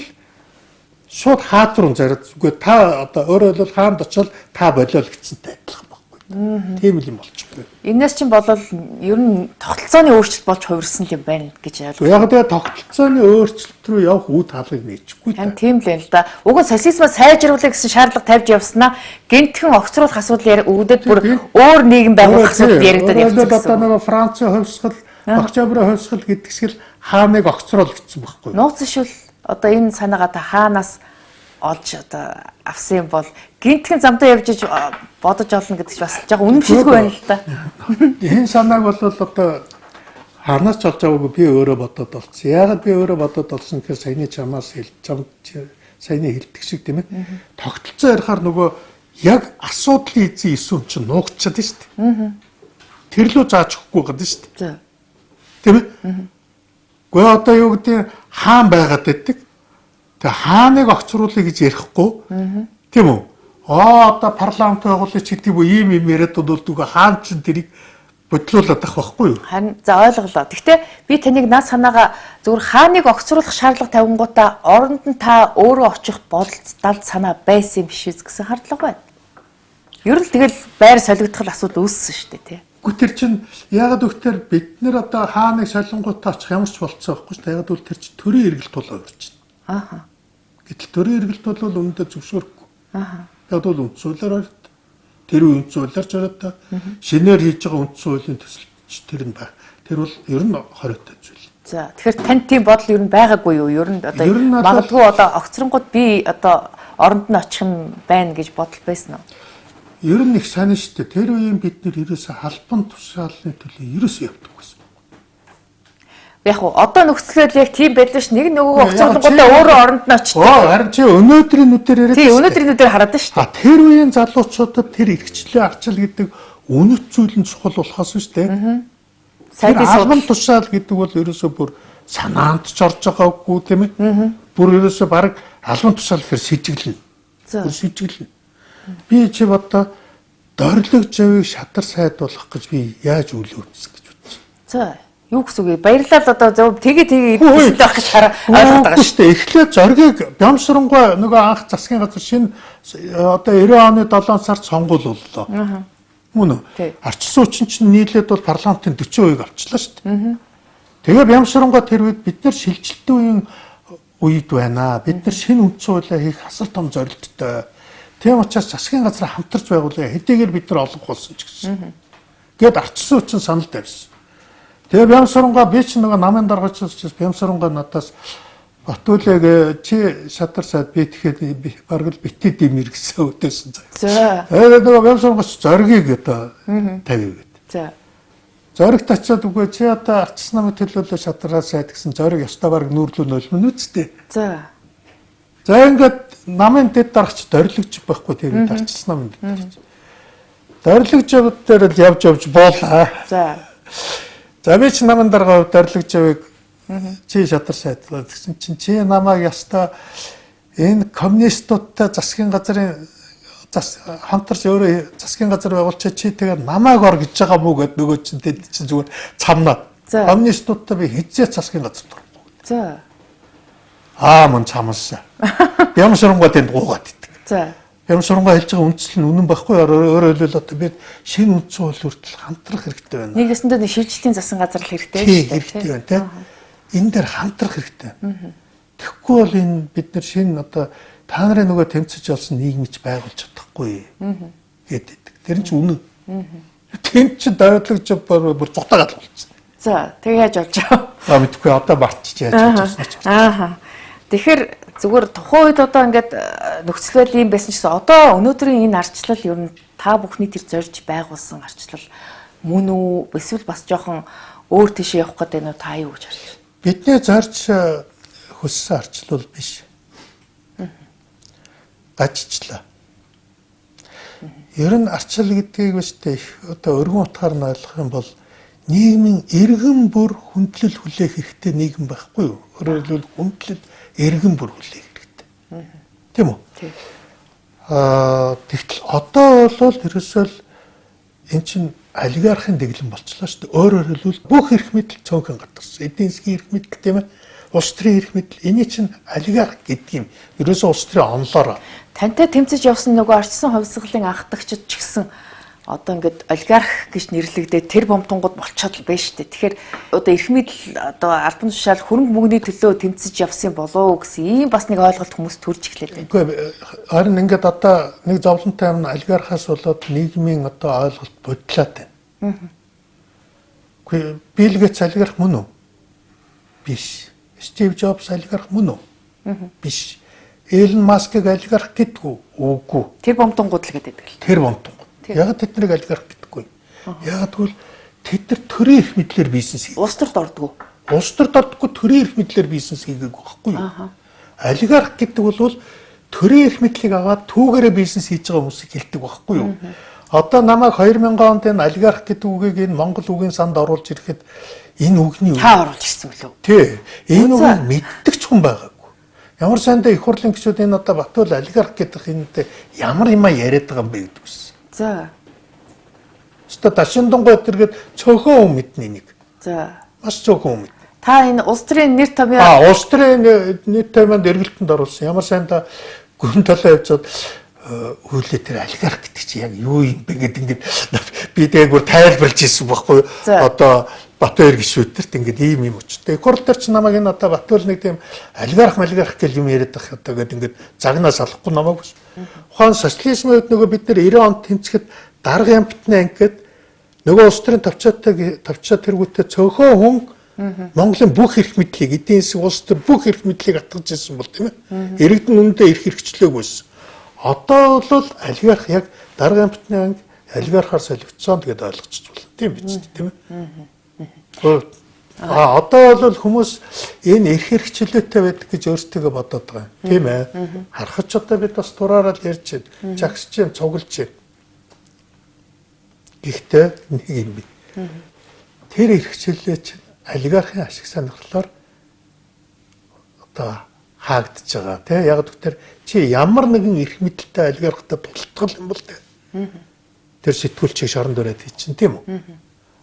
шууд хаад руу зараад үгүй та одоо өөрөөр хэлбэл хаанд очивол та болиол гэсэнтэй адилхан байхгүй. Тийм л юм болчихгүй. Энээс чинь болол ер нь тогтолцооны өөрчлөлт болж хувирсан юм байна гэж ойлгоо. Яг тэгээ тогтолцооны өөрчлөлт рүү явах үе таалгыг нээчихгүй. Харин тийм л л да. Уг нь социализмаа сайжруулах гэсэн шаардлага тавьж явснаа гинтхэн огцруулах асуудал үүдээд бүр өөр нийгэм байгуулах асуудал яригдаад явчихсан гэсэн. Одоо нөгөө Францын хувьсгал, Октябрийн хувьсгал гэдэг шиг л хааныг огцруул гэсэн байхгүй. Нууцшил одоо энэ санаагаа та хаанаас олж одоо авсан юм бол гинтхэн замдаа явж бодож олно гэдэг чинь бас яг үнэмшилгүй байна л да. Энэ санааг бол одоо хаанаас ч олж аваагүй би өөрөө бодоод олцсон. Яагаад би өөрөө бодоод олсон гэхээр саяны чамаас саяны хэлдэг шиг тийм ээ. Тогтолцоо ярихаар нөгөө яг асуудлын эзэн эсвэн чинь нуугдчихад шүү дээ. Тэр лөө зааж өгөхгүй гадаг шүү дээ. Тийм ээ. Гэхдээ одоо юу гэдэг хаан байгаад байдаг. Тэгээ хааныг огцруулъя гэж ярихгүй. Тийм үү? Одоо парламент байгуулъя ч гэдэг ийм юм яриад дуулдаг хаан ч тэрийг бодлуулаад ах байхгүй юу? Харин за ойлголоо. Гэхдээ би таныг наад санаагаа зөвхөн хааныг огцруулах шаардлага тавингуудаа оронд нь та өөрөө очих бодолцолд санаа байсан юм биш үү гэсэн хардлага байна. Ер нь тэгэл байр солигдох асуудал үүссэн шүү дээ тий. Тэр чинь ягаад гэвэл бид нэр одоо хааныг солонготой очих ямар ч болцсон байхгүй шүү дээ. Ягаад гэвэл тэр чинь төрийн эргэлт болоо явчихна. Гэтэл төрийн эргэлт бол үнэндээ зөвшөөрөхгүй. Яг бол үндс хуулиар орд. Тэр үндс хуулиар ч ороод та шинээр хийж байгаа үндс хуулийн төсөлч тэр нь байна. Тэр бол ер нь хориотой зүйл. За тэгэхээр танд тийм бодол ер нь байгаагүй юу? Ер нь одоо магадгүй одоо огцронгууд би одоо оронд нь очих юм байна гэж бодол байсан уу? Ер нь их сайн шүү дээ. Тэр үеийн бид нэр ерөөсө халбан тушаалны төлөө ерөөсө явдаг байсан. Яг уу одоо нөхцөлөд яг тийм байлаа ш. Нэг нөгөө огцруулгуудаа өөрөө оронд нь очдог. Харин чи өнөөдрийн нүдээр яриад. Тий, өнөөдрийн нүдээр хараад ш. Тэр үеийн залуучуудад тэр эрхчлээ арчил гэдэг үнэт зүйл нь чухал болохоос шүү дээ. Тэр халбан тушаал гэдэг бол ерөөсө бүр санаанд ч орж байгаагүй тийм ээ. Бүр ерөөсө баг халбан тушаал гэхэр сэжиглэн. Бүр сэжиглэн. Би чи одоо дорилог жавыг шатар сайд болох гэж би яаж үл өвчсөн гэж бодчих. За юу гэсэн үг вэ? Баярлалаа одоо зөв тэгээ идэх байх гэж ойлгоод байгаа шүү дээ. Эхлээд зоргийг Бямсрангуй нөгөө анх засгийн газар шинэ одоо 90 оны 7 сард сонгуул боллоо. Мөн үү? Ардчилсан хүчин чинь нийлээд бол парламентын 40% авчлаа шүү дээ. Тэгээ Бямсарангуй тэр үед бид нар шилжилтийн үед байна. Бид нар шинэ үндсэн хуулиа хийх асар том зорилттой. Тийм учраас засгийн газраа хамтарч байгуулъя. Хэдийгээр бид нар олон болсон ч гэсэн. Гээд ардчилсан хүчин санал тавьсан. Тэгээ Бямсарангуй би ч нэг намын даргач учраас Бямсарангуй надаас Баат-Үүлэг чи шатар сайд би тэгэхэд бараг л битээ димэр гэсэн үдээсэн заа. Тэгээд нөгөө Бямсарангуй зоргийг одоо тавив гэд. За. Зориг тачаад үгүй чи одоо ардчилсан намын төлөөлөл шатараа сайд гэсэн зориг ёстой бараг нүүрлүү нөлмөн үсттэй. За. За ингээд намын дэд дарагч дорилогч байхгүй тийм ардчилсан намын дэд дарагч. Дорилогч явд дээр л явж боолаа. За. За би ч намын дарга дорилогч явыг чи шатар сайдлаа гэсэн чинь чи намайг ястаа энэ коммунистуудтай засгийн газрын хамтарч өөрөө засгийн газар байгуулчаа чи тэгээд намайг ор гэж байгаа мүү гэд нөгөө чинь тэд чинь зүгээр цамнаад коммунистуудтай би хэзээ засгийн газар дурахгүй. За. Мөн цамсаа. Бямсарангуй тэнд гуугаад идэг. За. Бямсарангуй хэлж байгаа үндсэл нь үнэн байхгүй өөрөөр хэлбэл одоо бид шинэ үндсэн хууль хүртэл хамтрах хэрэгтэй байна. Нэгэсэндээ нэг шилжилтийн засгийн газар л хэрэгтэй шүү дээ. Хэрэгтэй байна тийм. Энэ дээр хамтрах хэрэгтэй. Тэгэхгүй бол энэ бид нар шинэ одоо та нарын нөгөө тэмцэж олсон нийгмич байгуулж чадахгүй гэдэг. Тэр нь ч үнэн. Тэнд ч дайдлогч бүр цугтаагаад болчихсон. За, тэгээ яаж болж байгаа? Мэдгүй одоо мартчих яаж болчихсон ч. Тэгэхээр зүгээр тухайн үед одоо ингээд нөхцөл байдал юм байсан ч гэсэн одоо өнөөдрийн энэ ардчлал ер нь та бүхний тэр зорж байгуулсан ардчлал мөн үү? Эсвэл бас жоохон өөр тийшээ явах гэдэг нь та юу гэж харж байна? Бидний зорж хүссэн ардчлал биш. Гажчлаа. Ер нь ардчлал гэдгийг өстэй одоо өргөн утгаар нь ойлгох юм бол нийгмийн иргэн бүр хүндлэл хүлээх хэрэгтэй нийгэм байхгүй юу? Өөрөөр хэлбэл хүндлэл иргэн бүр хүлээх хэрэгтэй. Тийм үү? Тийм. Тэгтэл одоо бол ерөөсөө эн чинь олигархын дэглэм болчихлоо шүү дээ. Өөрөөр хэлбэл бүх эрх мэдэл цөөхөн гадарсан. Эдийн засгийн эрх мэдэл тийм ээ. Улс төрийн эрх мэдэл энийг чинь олигарх гэдэг юм. Ерөөсөө улс төрийн онлоор. Тантай тэмцэж явсан нөгөө ардчилсан хувьсгалын анхдагчид ч гэсэн одоо ингээд олигарх гэж нэрлэгдээ тэр бомтонгууд болчиход л байна шүү дээ. Тэгэхээр одоо эрх мэдэл одоо албан тушаал хөрөнгө мөнгөний төлөө тэмцэж явсан болоо гэсэн ийм бас нэг ойлголт хүмүүс төрж эхлэв. Үгүй харин ингээд одоо нэг зовлонтой юм олигархаас болоод нийгмийн одоо ойлголт бодлоод байна. Үгүй Билл Гейтс олигарх мөн үү? Биш. Стив Джобс олигарх мөн үү? Биш. Элон Маскыг олигарх гэдэг үү? Үгүй. Тэр бомтонгууд л гэдэг л. Тэр бомтон. Яг тэднийг олигарх гэдэггүй. Яг тэгвэл тэд нар төрийн эрх мэдлэр бизнес хийх. Улс төрд ордгоо. Улс төрд ордоггүй төрийн эрх мэдлэр бизнес хийдэг байхгүй юу? Олигарх гэдэг бол төрийн эрх мэдлийг аваад түүгээрээ бизнес хийж байгаа хүмүүсийг хэлдэг байхгүй юу? Одоо намайг 2000 онд энэ олигарх гэдэг үгийг энэ Монгол үгийн санд оруулж ирэхэд энэ үгний та оруулж ирсэн билүү? Тий. Энэ үгийг мэддэг ч хүн байгаагүй. Ямар сандаа их хурлын гишүүд энэ одоо Баат-Үүл олигарх гэдэг энэтэй ямар юм яриад байгаа юм бэ гэдэг үс. За. Өстө Дашиндонгой тэргээд цөөхөн хүн мэднэ энийг. За. Маш цөөхөн хүн мэднэ. Та энэ улс төрийн нэр томьёо улс төрийн нэр томьёонд эргэлтэнд оруулсан. Ямар сайндаа гүн талаа явжгаад хөлөө тэр олигарх гэдэг чи яг юу юм бэ гэдэг ингээд би дээгүүр тайлбарлаж ирсэн байхгүй юу? Одоо Баатар гişүүд тэрт ингээд ийм юм өчтэй. Их хурл дээр ч намайг энэ одоо Баат-Үүл нэг тийм олигарх гэл юм яриад байх одоо гэдэг ингээд загнаа салахгүй намайг биш. Ухаан социализмын үед нөгөө бид нэр 90 онд тэмцэхэд дарга ямтны ангид нөгөө улс төрийн товчоо тэргүүтээ цөөхөн хүн Монголын бүх эрх мэдлийг эдийн засаг улс төр бүх эрх мэдлийг атгаж ирсэн бол тийм ээ. Иргэдэн үнэндээ эрх хэрэгчлээгүй байсан. Одоо бол олигарх яг дарга ямтны анги олигархаар солигдсон гэдээ ойлгочих болно. Тийм биз тийм ээ. Одоо бол хүмүүс энэ эрх хэрэгчлээтэй байдаг гэж өөрсдөө бодоод байгаа юм. Тийм ээ. Харахад ч одоо бид бас тураараа л ярьж байна. Жагсаж байна, цуглаж байна. Гэхдээ нэг юм би. Тэр эрх хэрэгчлээ чинь олигархын ашиг сонирхлоор одоо хаагдж байгаа. Тэ яг гэвэл чи ямар нэгэн эрх мэдэлтэй олигархтай тултгал юм бол тэр сэтгүүлчийг шорон дөрөөд хийчин тийм үү?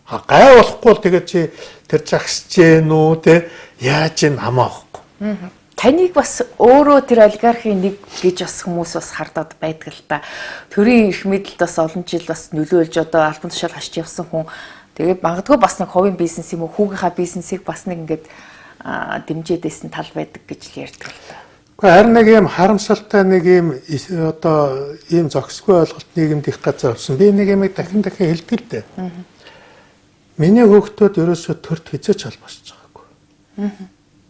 Гай болохгүй бол тэгээд чи тэр жагсаж гэнүү те яаж ин хамаахгүй. Таныг бас өөрөө тэр олигархийн нэг гэж бас хүмүүс бас хардаад байдаг л та. Төрийн эрх мэдэлд бас олон жил бас нөлөөлж одоо албан тушаал хашиж явсан хүн. Тэгээд магадгүй бас нэг хувийн бизнес юм уу хүүгийнхаа бизнесийг бас нэг ингээд дэмжиж байсан тал байдаг гэж л ярьдаг л та. Гэхдээ харин нэг юм харамсалтай нэг юм одоо ийм зохисгүй ойлголт нийгэмд их газар авсан. Би нэг юм дахин хэлдэг л дээ. Миний хүүхдүүд ерөөсөө төрд хизээч холбосч байгаагүй.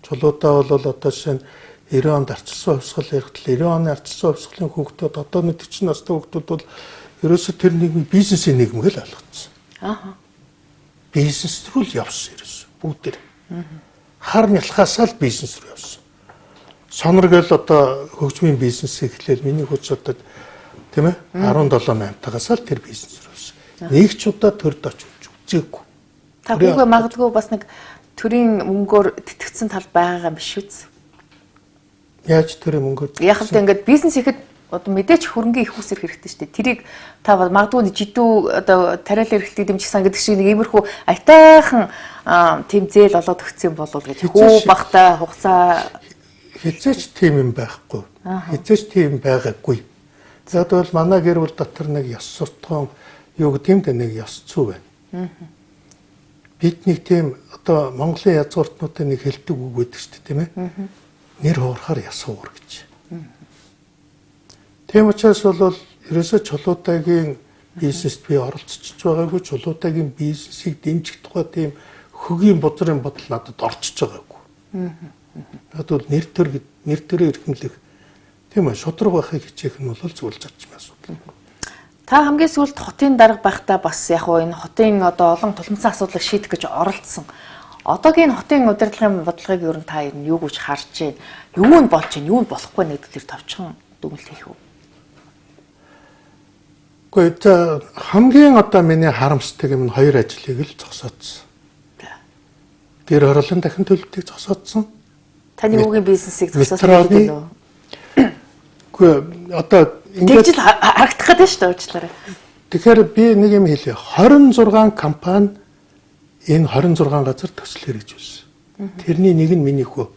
Чулуудаа бол одоо жишээ нь 90 онд арчилсан хувьсгал яригдл 90 оны арчилсан хувьсгалын хүүхдүүд одоо нэг 40 настай хүүхдүүд бол ерөөсөө тэр нийгэм бизнесийн нийгэм гэж ойлгоцсон. Бизнес рүү л явсан ерөөсөө бүгд. Хар нялхаасаа л бизнес рүү явсан. Соноргөл одоо хөгжмийн бизнесийг эхлээл миний хүүхдүүд тийм ээ 17 8-тагаас л тэр бизнес рүү явсан. Нэг ч удаа төрд очиж үзээгүй. Та бүгд магадгүй бас нэг төрийн мөнгөөр тэтгэгдсэн тал байгаа юм биш үү? Яаж төрийн мөнгөөр? Яг л ингээд бизнес ихэд одоо мэдээч хөрөнгө их усэр хэрэгтэй шүү дээ. Тэрийг та магадгүй жидүү одоо тариалал эрхлэлтийг дэмжих сан гэдэг шиг нэг иймэрхүү айтайхан тийм зээл олоод өгсөн болов гэж хөө багтаа хугацаа хязгаарч тийм юм байхгүй. Хязгаарч тийм байгаагүй. Зад бол манай гэр бүл дотор нэг ёс суртахуун юу гэдэг юм нэг ёс зүй байна. Бид нэг тийм одоо Монголын язгууртнуудын нэг хэлдэг үг байдаг шүү дээ тийм ээ. Нэр хуурахаар яс хуур гэж. Тийм учраас бол ерөөсөө чулуудагийн бизнест би оролцож байгаагүй, чулуудагийн бизнесийг дэмжих тухай тийм хөгийн бузрын бодол надад орчиж байгаагүй. Надад нэр төрөө эрхэмлэх тийм ээ шудраг байхыг хичээх нь бол зөвлөж чадчих юм асуудал. Та хамгийн сүүлд хотын дарга байхдаа бас яг уу энэ хотын одоо олон тулмцсан асуудлыг шийдэх гэж оролцсон. Одоогийн хотын удирдлагын бодлогыг ер нь та юу гэж харж байна? Юу нь болж байна? Юу нь болохгүй нэг тэр товчхон дүгнэлт хийх үү? Гэхдээ хамгийн одоо миний харамсдаг юм нь хоёр ажлыг л зогсоодсон. Гэр хорооллын дахин төлөлтийг зогсоодсон. Таны хүүгийн бизнесийг зогсоосон гэдэг нь үү? Гэхдээ одоо ингэж харагдах гэдэг шүү дээ уучлаарай. Тэгэхээр би нэг юм хэлье. 26 компани энэ 26 газар төслөөр гэж байсан. Тэрний нэг нь миний хүү.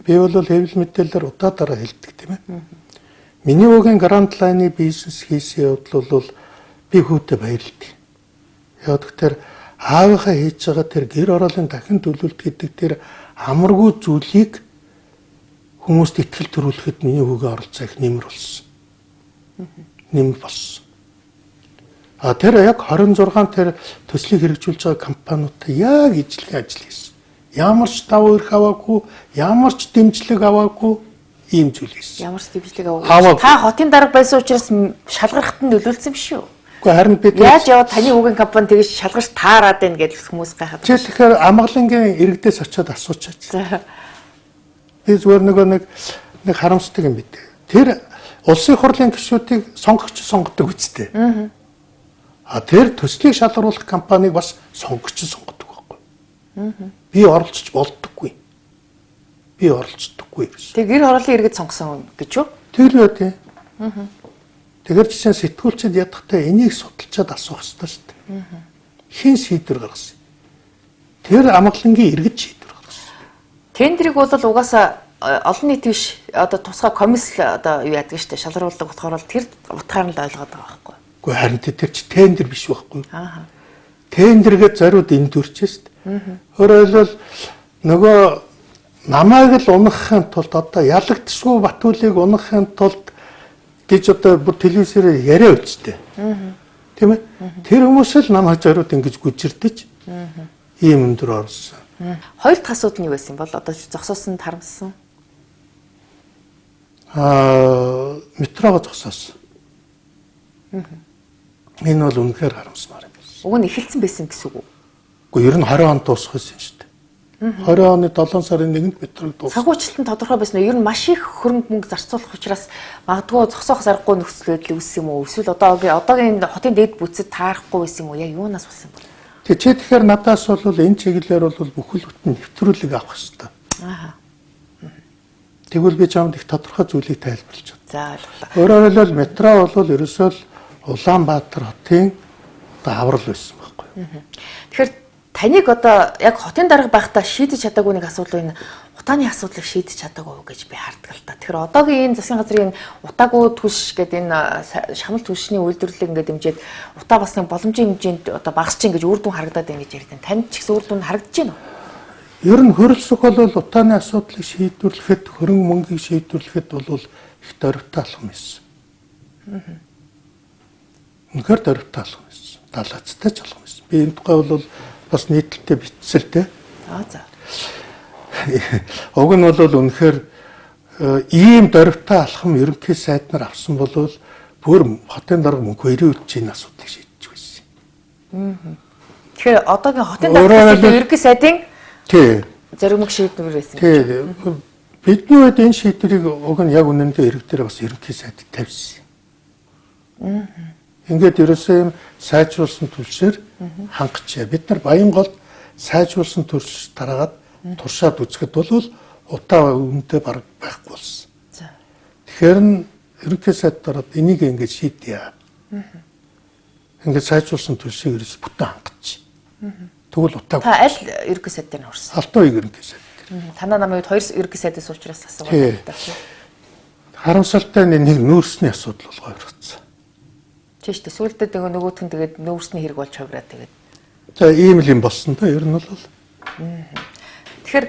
Би бол хэвлэл мэдээлэлээр удаадараа хэлдэг тийм ээ. Миний хүүгийн Grand Line-ы бизнес хийсэн явдал бол би хүүтэй баярлалаа. Яг тэгэхээр аавынхаа хийж байгаа тэр гэр ороолын дахин төлөвлөлт гэдэг тэр амаргүй зүйлийг хүмүүст итгэл төрүүлэхэд миний хүүгийн оролцоо их нэмэр болсон. Нэмэр болсон. Тэр яг 26 тэр төслийг хэрэгжүүлж байгаа компаниудтай яг ижлэхэн ажил хийсэн. Ямар ч давуу эрх аваагүй, ямар ч дэмжлэг аваагүй ийм зүйл хийсэн. Ямар ч дэмжлэг аваагүй. Та хотын дарга байсан учраас шалгарахад нь нөлөөлсөн биш үү? Гэхдээ харин бид яаж яваад таны хүүгийн компани тэгж шалгарч таарад байна гэж хүмүүс гайхаад. Тэгэхээр амгалангийн иргэдээс очиод асуучаач. Би зүгээр нэг харамсдаг юм бид. Тэр улсын хурлын гишүүдийг сонгогддог үстэй. Тэр төслийг шалгаруулах компанийг бас сонгогч сонгодог байхгүй. Би оролцож болдоггүй. Би оролцдоггүй гэсэн. Тэг гэр хорооллын иргэд сонгосон гэж үү? Тэр үү тий. Тэгэхээр жишээ сэтгүүлчид ядахтаа энийг судалчаад асуух хэрэгтэй шүү дээ. Хэн шийдвэр гаргасан? Тэр амгалангийн иргэд шийдвэр гаргасан. Тендерийг бол угаасаа олон нийт биш одоо тусгай комисс одоо юу яадаг штэ шалгаруулдаг болохоор тэр утгаар нь л ойлгоод байгаа байхгүй. Гэхдээ харин тэр чи тендер биш байхгүй. Тендергээд зориуд энд төрчээ штэ. Өөрөөр хэлбэл нөгөө намайг л унахын тулд одоо ялагдсгүй Баатуулыг унахын тулд гэж одоо бүр телевизээр яриа үсттэй. Тийм ээ. Тэр хүмүүс л намайг зориуд ингэж гүжирдэж ийм өндөр орсон. Хоёр дахь асуудал нь юу байсан бол одоо зогсоосон тарамссан. Метрого зогсоосон. Энэ бол үнэхээр харамсмаар юм. Уг нь эхэлсэн байсан гэсэн үг үү? Гэхдээ ер нь 20 онд дуусах байсан шүү дээ. 20 оны 7 сарын 1-нд метрог дууссан. Санхүүжилт нь тодорхой байсан уу? Ер нь маш их хөрөнгө мөнгө зарцуулах учраас магадгүй зогсоох аргагүй нөхцөл байдал үүссэн юм уу? Эсвэл одоогийн хотын дэд бүтцэд таарахгүй байсан юм уу? Яг юунаас болсон бэ? Тэгэхээр надаас бол энэ чиглэлээр бол бүхэл бүтэн нэвтрүүлэг авах хэрэгтэй. Тэгвэл би чамд их тодорхой зүйлийг тайлбарлаж байна. За ойлголоо. Өөрөөр хэлбэл метро бол ерөөсөө л Улаанбаатар хотын аврал байсан байхгүй. Тэгэхээр таныг одоо яг хотын дарга байхдаа шийдэж чадаагүй нэг асуудал энэ утааны асуудлыг шийдэж чадаагүй гэж би харддаг л та. Тэгэхээр одоогийн энэ засгийн газрын утаагүй түлш гэдэг энэ шамал түлшний үйлдвэрлэлийг ингээд дэмжиж утаа басны боломжийн хэмжээнд одоо багасч ингэж үр дүн харагдаад байна гэж ярьдаг. Танд ч гэсэн үр дүн харагдаж байна уу? Ер нь хөрөлсөх бол утааны асуудлыг шийдвэрлэхэд, хөрөнгө мөнгийг шийдвэрлэхэд бол их дөрвтэй алхам байсан. Үнэхээр дөрвтэй алхам байсан. Далаацтай ч алхам байсан. Би энэ тухай бол бас нийтлэлтэй бичсэн л дээ. За. Уг нь бол үнэхээр ийм дөрвтэй алхам ерөнхий сайд нар авсан бол бүр хотын дарга мөнгө хоёрын үдчийн асуудлыг шийдэж байсан. Тэгэхээр одоогийн хотын дарга ерөнхий сайдын зарим мөнгө шийдвэр байсан. Бидний үед энэ шийдвэрийг уг нь яг үнэндээ ирэх дээр бас ерөнхий сайд тавьсан. Ингээд ерөөсөө юм сайжруулсан түлшээр хангачаа. Бид нар Баянголд сайжруулсан түлш тараагаад туршаад үзэхэд бол утаа үнэтэй бараг байхгүй болсон. Тэгэхээр ерөнхий сайд дараад энийг ингээд шийдъя. Ингээд сайжруулсан түлшийг ерөөс бүтэн хангачаа. Тэгвэл утаа. Та аль ерөнхий сайд дээр нөрсөн? Алтан уугийн ерөнхий сайд. Танаа намайг хоёр ерөнхий сайдаас уучраас асуугаад байна. Харамсалтай нэг нүүрсний асуудал болгоо өргөцсөн. Тийш үү. Сүүлдээ нөгөөх нь тэгээд нүүрсний хэрэг болж хувраад тэгээд. За ийм л юм болсон та ер нь бол. Тэгэхээр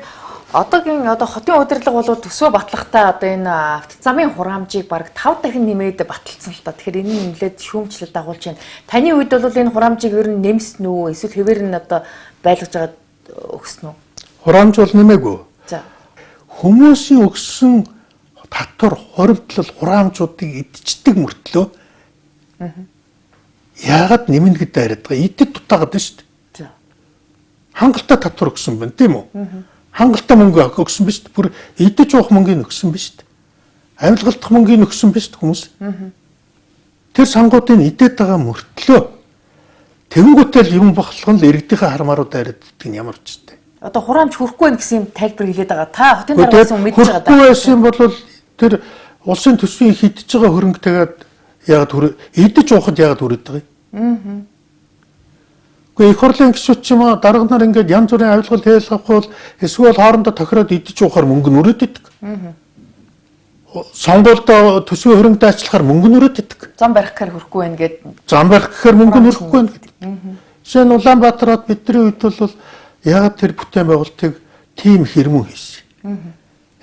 одоогийн хотын удирдлага бол төсөө батлахтаа одоо энэ автозамын хураамжийг бараг 5 дахин нэмээд баталсан л та. Тэгэхээр энэ нэлээд шүүмжлэл дагуулж байна. Таны үед бол энэ хураамжийг ер нь нэмсэн үү? Эсвэл хэвээр нь одоо байлгаж байгаад өгсөн үү? Хураамж бол нэмээгүй. За. Хүмүүсийн өгсөн татвар хуримтлал хураамжуудыг идчихдэг мөртлөө яагаад нэмнэ гэдээ яриад байгаа. Идэд дутаагаад байна шүү дээ. Хангалттай татвар өгсөн байна, тийм үү? Хангалттай мөнгө өгсөн биз дээ. Бүр идэж уух мөнгөний өгсөн биз дээ. Авилгалдах мөнгөний өгсөн биз дээ хүмүүс. Тэр сангуудын идээд байгаа мөртлөө тэнгуүтэл юм бохлох нь л иргэдийнхээ хармаарууд яриад гэдэг нь ямар ч дээ. Одоо хураамж хүрхгүй байх гэсэн юм тайлбар хэлээд байгаа. Та хотын даргаас мэдж байгаа даа. Хүрхгүй байсан бол тэр улсын төсвийн хидж байгаа хөрөнгөтэйгээд яагаад идэж уухад яагаад хүрээд байгаа юм? Гэхдээ их хурлын гишүүд ч юм уу дарга нар ингээд янз бүрийн авилгал хийх авах эсвэл хоорондоо тохироод идэж уухаар мөнгө нь өрөөд идэг. Сонгуульд төсвийн хөрөнгө дайчлахаар мөнгө нь өрөөд идэг. Зам барих гэхээр хүрхгүй байна гэд. Зам барих гэхээр мөнгө нь хүрхгүй байна гэдэг. Жишээ нь Улаанбаатарт бидний үед бол яагаад тэр бүтээн байгуулалтыг тийм хэрмэн хийсэн.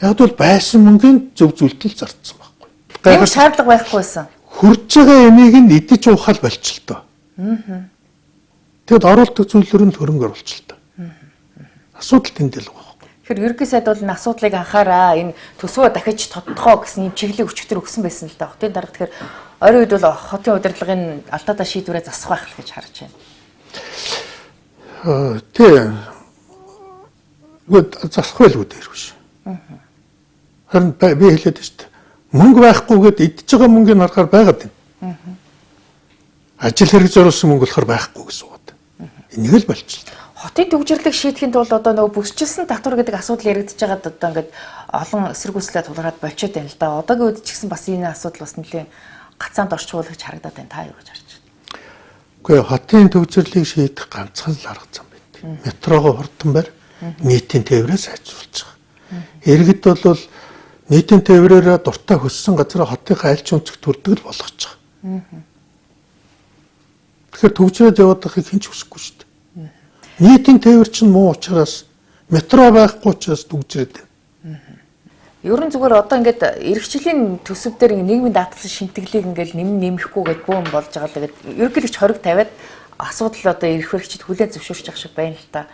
Яг бол байсан мөнгөний зөв зүйлтэл зарцсан байхгүй. Нэг шаардлага байхгүйсэн. Хурж байгаа эмийг нь идэж уухал болчихлоо. Тэгэд оруулдаг зүйлээр нь хөрөнгө оруулчихлоо. Асуудал тэндэл байгаа. Тэгэхээр ерөнхий сайд бол энэ асуудлыг анхаараа энэ төсвөө дахиж тодтохоо гэсэн юм чиглэлийн өчигдөр өгсөн байсан л да. Хотын дарга тэгэхээр ойрын үед бол хотын удирдлагын алдаадаа шийдвэрээ засах байх л гэж харж байна. Тийм. Гүд засах байлгүй дээр биш. Харин би хэлээд байна шүү дээ. Мөнгө байхгүйгээд идж байгаа мөнгөний харахаар байгаад байна. Ажил хэрэг зориулсан мөнгө болохоор байхгүй гэсэн үг. Энийг л болчихлоо. Хотын төвжирлийг шийдэхин тулд одоо нөгөө бүсчилсэн татвар гэдэг асуудал яригдж байгаад одоо ингээд олон эсэргүүцлээ тулгараад болчиход байна л да. Одоогийн үед ч гэсэн бас энэ асуудал бас нэлээд гацаанд орчуулж харагдаад байна. Та юу гэж харж байна? Гэхдээ хотын төвжирлийг шийдэх ганцхан л арга зам байдаг. Метрогоо хурдан барь, нийтийн тээврээ сайжруулж байгаа. Иргэд бол нийтийн тээврээр дуртай хөссөн газар хотынхаа аль ч өнцөг төрдөг л болгож байгаа. Тэгэхээр төвжирээд яваад байхыг хэн ч хүсэхгүй шүү дээ. Нийтийн тээвэр чинь муу учраас метро байхгүй учраас төвжирээд байна. Ерөн зүгээр одоо ингээд эрхчлэлийн төсөв дээр нийгмийн даатгалын шимтгэлийг ингээд нэмэхгүй гэж бөөм болж байгаа л тэгээд ерөнхийлөгч хориг тавиад асуудал одоо эрх баригчид хүлээн зөвшөөрч явах шиг байна л та.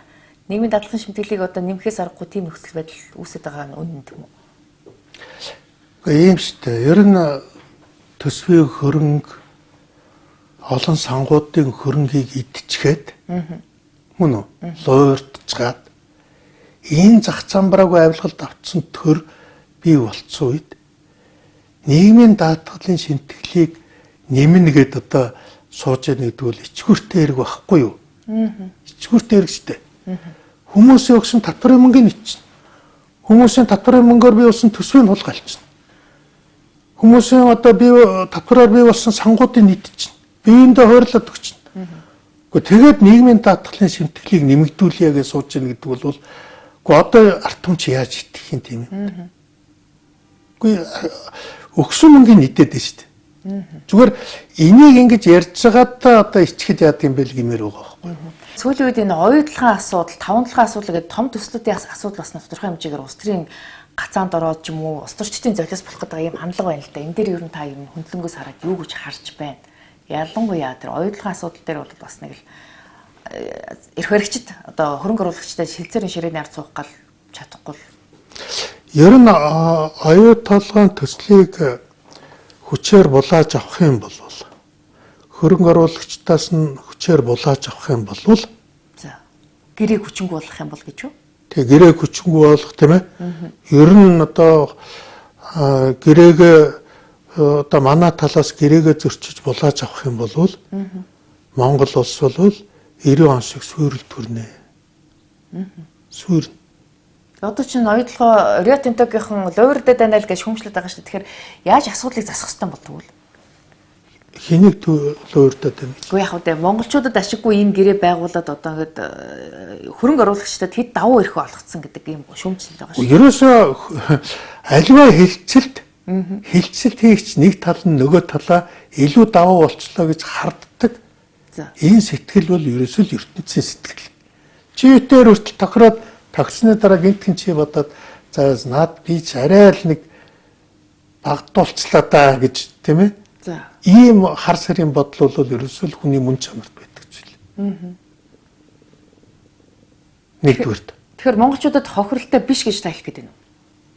Нийгмийн даатгалын шимтгэлийг одоо нэмэхээс аргагүй тийм нөхцөл байдал үүсэж байгаа нь үнэн юм уу? Ийм шүү дээ. Ер нь төсвийн хөрөнгө олон сангуудын хөрөнгийг идчихээд мөн үү? Луурдчихад энэ зах замбраагүй авилгалд авцсан төр бий болцсон үед нийгмийн даатгалын шимтгэлийг нэмнэ гэд одоо сууж яах нэгдэг бол ичгүүртэй хэрэг байхгүй юу? Ичгүүртэй хэрэг шүү дээ. Хүмүүсийн өгсөн татварын мөнгөний ичнэ. Хүмүүсийн татварын мөнгөөр бий болсон төсвийн хулгайлчна. Хүмүүсийн одоо бий татвараар бий болсон сангуудын идчихнэ. Биеиндээ хойрлоод өгчнэ. Гэхдээ тэгээд нийгмийн даатгалын шимтгэлийг нэмэгдүүлье гэж сууж яах гэдэг бол Гэхдээ одоо артамч яаж идэх юм тийм ээ. Үгүй өгсөн мөнгөний нийтэд дээ шүү дээ. Зүгээр энийг ингэж ярьж байгаадаа одоо ичгэд яадаг юм бэл гэмээр байгаа байхгүй. Сүүлийн үед энэ оюутлахын асуудал, таван талхын асуудал гэдэг том төслүүдийн асуудал бас тодорхой хэмжээгээр улс төрийн гацаанд ороод ч юм уу, улс төрчдийн золиос болох гэдэг ийм хандлага байна л да. Энэ дээр ер нь та юм хөндлөнгөөс хараад юу гэж харж байна? Ялангуяа тэр оюутлахын асуудал дээр бол бас нэг л эрх баригчид одоо хөрөнгө оруулагчтай шилцээрийн ширээний ард суух гал чадахгүй. Ер нь оюу толгойн төслийг хүчээр булааж авах юм бол хөрөнгө оруулагчдаас нь хүчээр булааж авах юм бол за гэрээг хүчингүй болгох юм бол гэж юу? Тэг гэрээг хүчингүй болгох тийм ээ. Ер нь одоо гэрээг одоо манай талаас гэрээгээ зөрчиж булааж авах юм бол Монгол улс бол 90 он шиг сүйрэл төрнэ. Сүйр. Одоо чинь оюутлогоо Рио Тинтогийнхан луурдад байна л гэж хүмжлээд байгаа шүү дээ. Тэгэхээр яаж асуудлыг засах хэрэгтэй болов вэ? Хэнийг луурдад байна гэж. Гэхдээ яг үгүй монголчуудад ашиггүй ийм гэрээ байгуулад одоо ингээд хөрөнгө оруулагчдад хэд давуу эрх олгоцсон гэдэг ийм шүүмжлэл байгаа шүү. Ерөөсөө аливаа хилцэлт хийгч нэг тал нь нөгөө талаа илүү давуу болчлоо гэж харддаг. Энэ сэтгэл бол ерөөсөө л ертөнцийн сэтгэл. Чивтээр хүртэл тохироод тогсны дараа гинтхэн чи бодоод за наад би ч арай л нэг багтуулчлаа да гэж тийм ээ. За. Ийм хар сарын бодол бол ерөөсөө л хүний мөн чанарт байдаг зүйл. Нэгдүгээр. Тэгэхээр монголчуудад хохиролтой биш гэж тайлх гэдэг нь.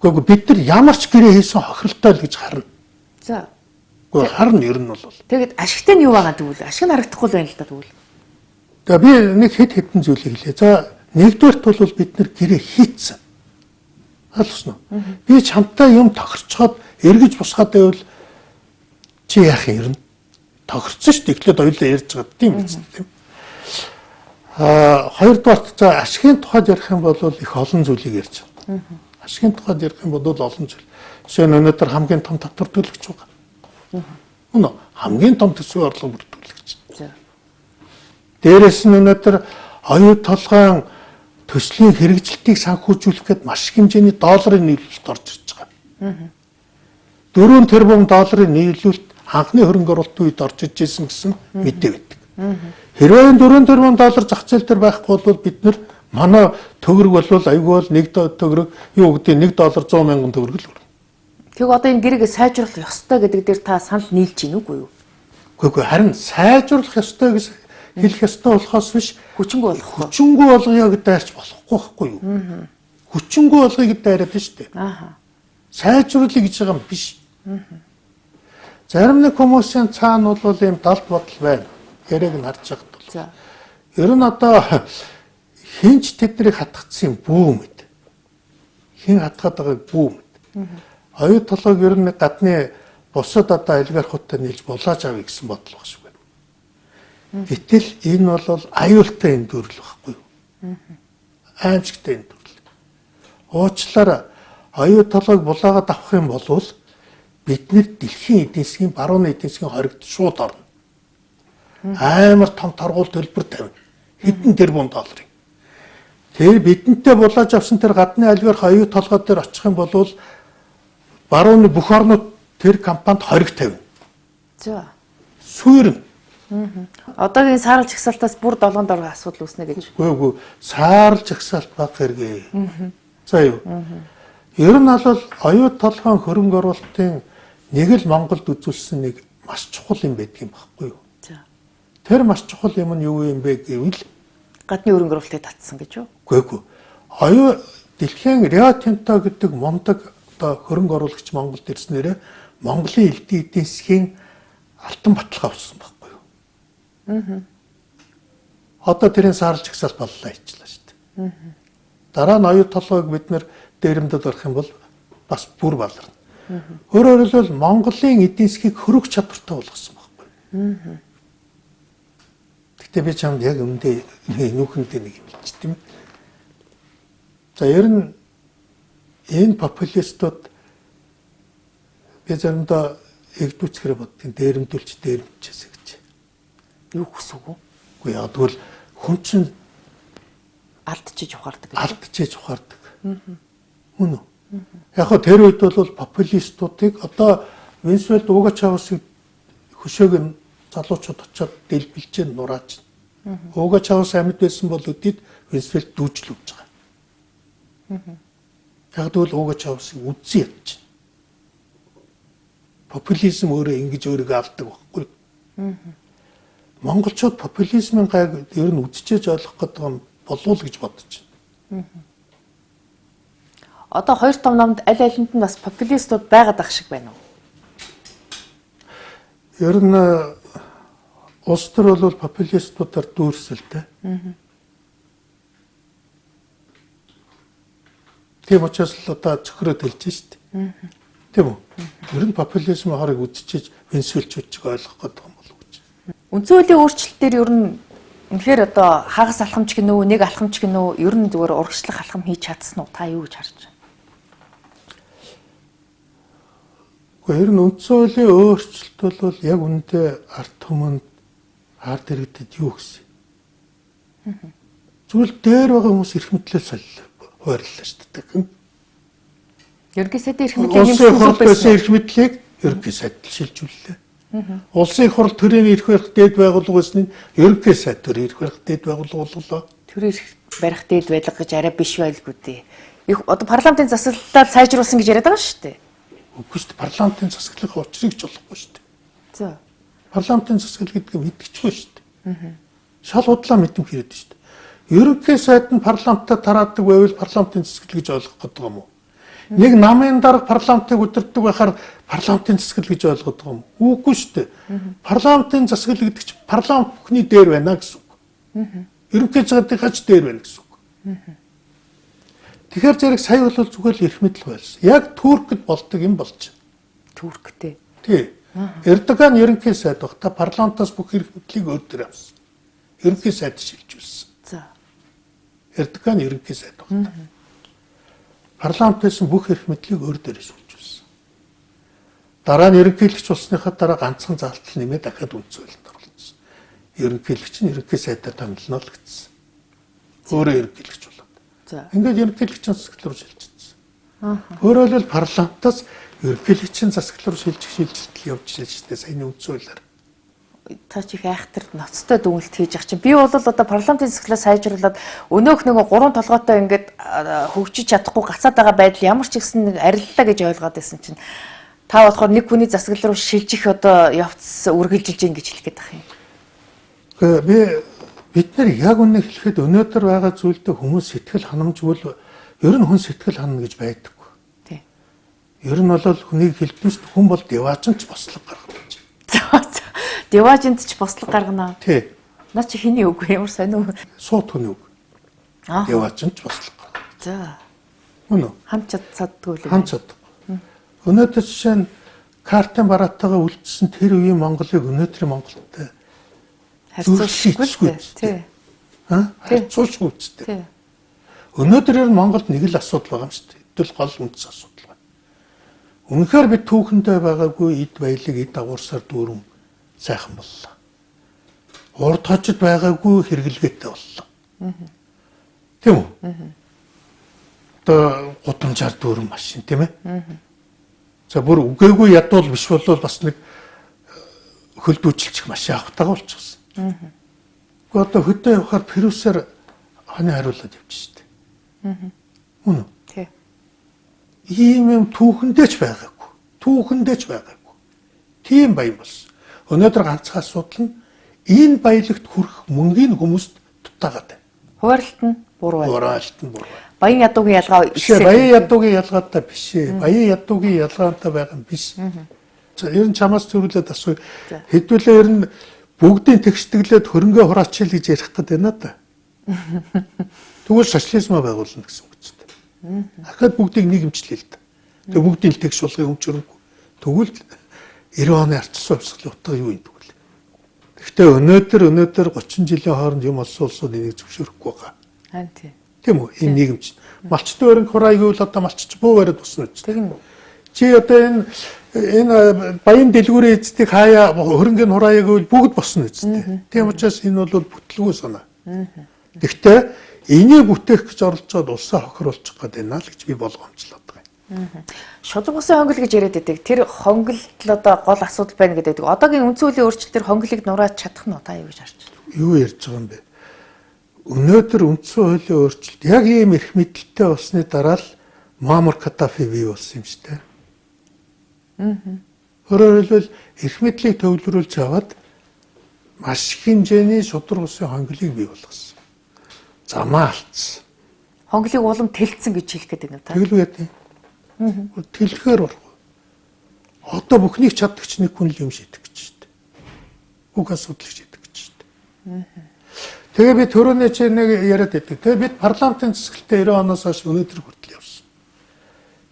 Гэхдээ бид нар ямар ч гэрээ хийсэн хохиролтой л гэж харна. За. Гэхдээ харна ер нь бол. Тэгэд ашигтай нь юу байгаа тэгвэл? Ашиг нь харагдахгүй л байна л да тэгвэл. Тэгээ би нэг хэдэн зүйлийг хэлье. За нэгдүгээрт бол бид нар гэрээ хийцэн. Ойлгосноо. Би чамтай юм тохирчход эргэж босгаад байвал чи яах юм? Тохирцсон шүү дээ. Эхлээд ойлоо ярьж байгаа тийм биз дээ. Хоёрдугаарт за ашигын тухайд ярих юм бол их олон зүйлийг ярьж байна. Ашигын тухайд ярих юм бол олон зүйл. Жишээ нь өнөөдөр хамгийн том татвар төлөгч байгаа. Үнэ хамгийн том төсвийн орлого бүрдүүлэгч. Дээрээс нь өнөөдөр оюу толгойн төслийн хэрэгжилтийг санхүүжүүлэх гээд маш их хэмжээний долларын нийлүүлэлт орж ирж байгаа. 4 тэрбум долларын нийлүүлэлт анхны хөрөнгө оруулалтын үед орж иж ирсэн гэсэн мэдээ байдаг. Хэрвээ 4 тэрбум доллар зах зээл дээр байхгүй бол бид нар манай төгрөг бол айгүй бол нэг төгрөг юу гэдэг $1 100 мянган төгрөг л хүрнэ. Тэг одоо энэ гэрээгээ сайжруулах ёстой гэдэг дээр та санал нийлж гин үгүй юу? Үгүй харин сайжруулах ёстой гэж хэлэх ёстой болохоос биш хүчингүй болгох. Хүчингүй болгоё гэдээ дайрч болохгүй байхгүй юу? Хүчингүй болгоё гэдээ дайраад шүү дээ. Сайжруулах гэж байгаа юм биш. Зарим нэг хүмүүсийн цаана бол ийм далд бодол байна. Яриаг нь харж байгаад бол. За. Ер нь одоо хинч тэднийг хатгацсан бүү мэд. Хин хатгаад байгааг бүү мэд. Оюу толгойг ер нь гадны бусад одоо олигархуудтай нийлж булааж авъя гэсэн бодол баг шүү. Гэтэл энэ бол аюултай энэ дүрл байхгүй юу? Аимшигтай энэ дүрл. Уучлаарай оюу толгойг булаагаад авах юм бол бид нэр дэлхийн эдийн засгийн барууны эдийн засгийн хоригд шууд орно. Амар том торгуул төлбөр тавина. Хэдэн тэрбум долларын. Тэр бидэнтэй булааж авсан тэр гадны олигарх оюу толгой дээр очих юм бол барууны бүх орнууд тэр компанид хориг тавина. За. Сүйрэн. Одоогийн саарл жагсаалтаас бүр долгонд орох асуудал үүснэ гэж. Үгүй саарл жагсаалт баг хэрэгээ. За юу. Ер нь бол оюу толгойн хөрөнгө оруулалтын нэг л Монголд үзүүлсэн нэг маш чухал юм байдгийн байхгүй юу? За. Тэр маш чухал юм нь юу юм бэ гэвэл гадны хөрөнгө оруулалтыг татсан гэж юу? Үгүй. Оюу дэлхийн Рио Тинто гэдэг мундаг одоо хөрөнгө оруулагч Монголд ирснээр Монголын элдийн эдийн засгийн алтан баталгаа болсон байхгүй юу? Одоо тэрийн саарл жагсаалт боллоо хийчлээ шүү дээ. Дараа нь оюу толгойг бид нэр дээрэмдэд орох юм бол бас бүр баларна. Өөрөөр хэлбэл Монголын эдийн засгийг хөрөх чадвартай болгосон байхгүй юу? Гэтэ би чамд яг өмнөдөө нүүхэндээ нэг юм хэлчих тийм ээ. За ер нь энэ популистууд би заримдаа эгдүүцгэрэ боддгийн дээрэмдүүлчихээсэ гэж. Юу хүсв үү? Үгүй яа тэгвэл хүн чинь алдчихж ухаардаг. Алдчихж ухаардаг. Мөн үү? Яг хөө тэр үед бол популистуудыг одоо Венесуэлд Угачавасыг хөшөөг нь залуучууд очиод дэлбэлж нурааж. Угачавас амьд байсан бол өдөрт Венесуэлд дүүжлүүлж байгаа. Яг тэгвэл Угачавасыг үдсэн ядж. Популизм өөрөө ингэж өөрийгөө авдаг байхгүй. Монголчууд популизмын гайг ер нь үдчээж ойлгох гэдэг нь болов гэж бодож байна. Одоо 2-5 номд аль алинд нь бас популистууд байгаад ах шиг байна уу? Ер нь улс төр бол популистуудаар дүүрсэлтэй. Тийм учраас л одоо зөвхөрөд хэлж штэ. Тийм үү? Ер нь популизм харыг үдчиж Венесуэлчүүдийг ойлгох гэдэг юм болов гэж. Үндсэн хуулийн өөрчлөлтөөр ер нь үнэхээр одоо хагас алхамч гинөө, нэг алхамч гинөө, ер нь зүгээр урагшлах алхам хийж чадсан уу? Та юу гэж харж байна? Гэхдээ ер нь үндсэн хуулийн өөрчлөлт бол яг үүндээ ард түмэнд ард иргэдэд юу гэсэн. Зүгээр дээр байгаа хүмүүс эрх мэдлээ хуваарлаа шүү дээ. Ерөнхий сайдын эрх мэдлийг улсын хурал байсан эрх мэдлийг ерөнхий сайд шилжүүллээ. Улсын хурал төрийн эрх барих дээд байгууллага байсныг ерөнхий сайд төрийн эрх барих дээд байгууллага болголоо. Төрийн эрх барих дээд байлга гэж арай биш байлгүй дээ. Их одоо парламентын засаглалаар сайжруулсан гэж яриад байгаа шүү дээ. Үгүй шүү дээ. Парламентын засаглалын учрыг ч болохгүй шүү дээ. За. Парламентын засаглал гэдэг нь мэдчихгүй шүү дээ. Шал худлаа мэдэн хэрэг шүү дээ. Ерөнхий сайд нь парламентаа тараадаг байвал парламентын засаглал гэж ойлгох гэдэг юм уу? Нэг намын дарга парламентыг удирддаг байхаар парламентын засаглал гэж ойлгоод байгаа юм. Үгүй шүү дээ. Парламентын засаглал гэдэг чинь парламент бүхний дээр байна гэсэн үг. Ерөнхий сайдынхаач дээр байна гэсэн үг. Тэгэхээр зэрэг сая бол зүгээр л эрх мэдэл байсан. Яг Туркд болдог юм болж байна. Турктэй. Тий. Эрдоган ерөнхий сайд багта парламентаас бүх эрх мэдлийг өөр авсан. Ерөнхий сайд шилжүүлсэн. За. Эрдоган ерөнхий сайд багта. Парламентээс бүх эрх мэдлийг өөр дээрээ шилжүүлсэн. Дараа нь ерөнхийлөгч болсныхаа дараа ганцхан залтал нэмээд дахиад үндсүүлэлт оруулсан. Ерөнхийлөгч нь ерөнхий сайдаар томилно л гэсэн. Өөрөө ерөнхийлөгч болоод. За. Ингээд ерөнхийлөгчийн засаглал руу шилжчихсэн. Өөрөөр хэлбэл парламентаас ерөнхийлөгчийн засаглал руу шилжилт явж шилжтэй саяны үндсүүлэлээр. Та чи их айхтар ноцтой дүгнэлт хийж ах чинь би бол одоо парламентын засаглалаа сайжруулад өнөөх нөгөө гурван толгойтой ингээд хөгжиж чадахгүй гацаад байгаа байдал ямар ч ихсэн ариллаа гэж ойлгоод байсан чинь та болохоор нэг хүний засаглал руу шилжих одоо явц үргэлжилж гин гэж хэлэх гээд байгаа юм. Гэхдээ бид нар яг үнэ хэлэхэд өнөөдөр байгаа зүйлдээ хүмүүс сэтгэл ханамжгүй ер нь хүн сэтгэл ханана гэж байдаггүй. Тий. Ер нь бол хүнийг хэлбэнс хүн бол деваажин ч бослог гаргадаг. Деважинд ч бослог гаргана. Тий. Наа чи хэний үг вэ? Ямар сонь үг. Суут хүний үг. Деваажин ч бослог гаргадаг. За. Үнэ. Хамт чаддгүй л. Хамт чаддаггүй. Өнөөдөр жишээ нь картын бараатайгаа үлдсэн тэр үеийн Монголыг өнөөдрийн Монголтой харьцуулахгүй тий. Харьцуулшгүй үстэй. Тий. Өнөөдөр ер нь Монголд нэг л асуудал байгаа юм шүү дээ. Хэдүүл гол үндэс асуудал байна. Үнэхээр бид түүхэндээ байгаагүй эд баялаг эд дагуурсаар дүүрэн сайхан боллоо. Урд хожид байгаагүй хэрэглгээтэй боллоо. Тийм үү? Одоо гудамжаар дүүрэн машин тийм ээ? За бүр үгээгүй ядуул биш болвол бас нэг хөлдүүчилчих машин авахтайгаа болчихсон. Гэхдээ одоо хөдөө явахаар Перусаар ханы хариулаад явж штэ. Үнэ. Тий. Ийм юм түүхэндээ ч байгаагүй. Түүхэндээ ч байгаагүй. Тийм баян болсон. Өнөөдөр ганцхан асуудал нь энэ баялагт хүрэх мөнгийг хүмүүст дутаагаад байна. Хуваарлт нь буруу байна. Хуваарлт нь буруу. Баян ядуугийн ялгаа баян ядуугийн ялгаатай биш ээ. Баян ядуугийн ялгаатай байгаа юм биш. За ер нь чамаас зөвлөд асууя. Хэдүүлээ ер нь бүгдийн тэгшдэглээд хөрөнгө хураачил гэж ярих гээд байна да. Тэгвэл социализмаа байгуулна гэсэн үг ч тийм. Ахад бүгдийг нийгэмчлээ л да. Тэгээ бүгдийг л тэгш болгохын өмчөрөнгө. Тэгвэл 90 оны ардчсан хувьсгалын утга юу юм тэгвэл. Гэхдээ өнөөдөр 30 жилийн хооронд юм олсон улсууд энийг зөвшөөрөхгүй байгаа. Аа тийм. Тийм үү? Энэ нийгэмч. Малчтай өрөнгө хураа гэвэл одоо малчч буу бариад босно үү? Тэгнэ. Чи одоо энэ баян дэлгүүрийн эцдийг хаяа хөрөнгөний хураа гэвэл бүгд босно үстэй. Тийм учраас энэ бол бүтлгүй санаа. Гэхдээ энийг бүтээх гэж оролцоод улсаа хохируулчих гээд байна л гэж би болгоомжлоод байгаа. Шудраг усан хонгил гэж яриад байдаг. Тэр хонгилд одоо гол асуудал байна гэдэг. Одоогийн үндсэн хуулийн өөрчлөлтөөр хонгилыг нурааж чадах нь та юу гэж харж байна? Юу ярьж байгаа юм бэ? Өнөөдөр үндсэн хуулийн өөрчлөлт яг ийм эрх мэдэлтэй болсны дараа л Муаммар Каддафи бий болсон юм шүү дээ. Өөрөөр хэлбэл эрх мэдлийг төвлөрүүлж аваад маш их хэмжээний шудраг усын хонгилыг бий болгосон. Замаа алдсан. Хонгилыг улам тэлцсэн гэж хэлэх гээд байна уу та? Тэглэгээд юм. Тэлэхээр болох. Одоо бүхнийг чаддагч нэг хүн л юм шийдэх гэж шүү дээ. Бүх асуудлыг шийдэх гэж шүү дээ. Тэгээ би түрүүний чи нэг яриад байдаг. Тэгээ бид парламентын засаглалтаа 90 оноос хойш өнөөдөр хүртэл явсан.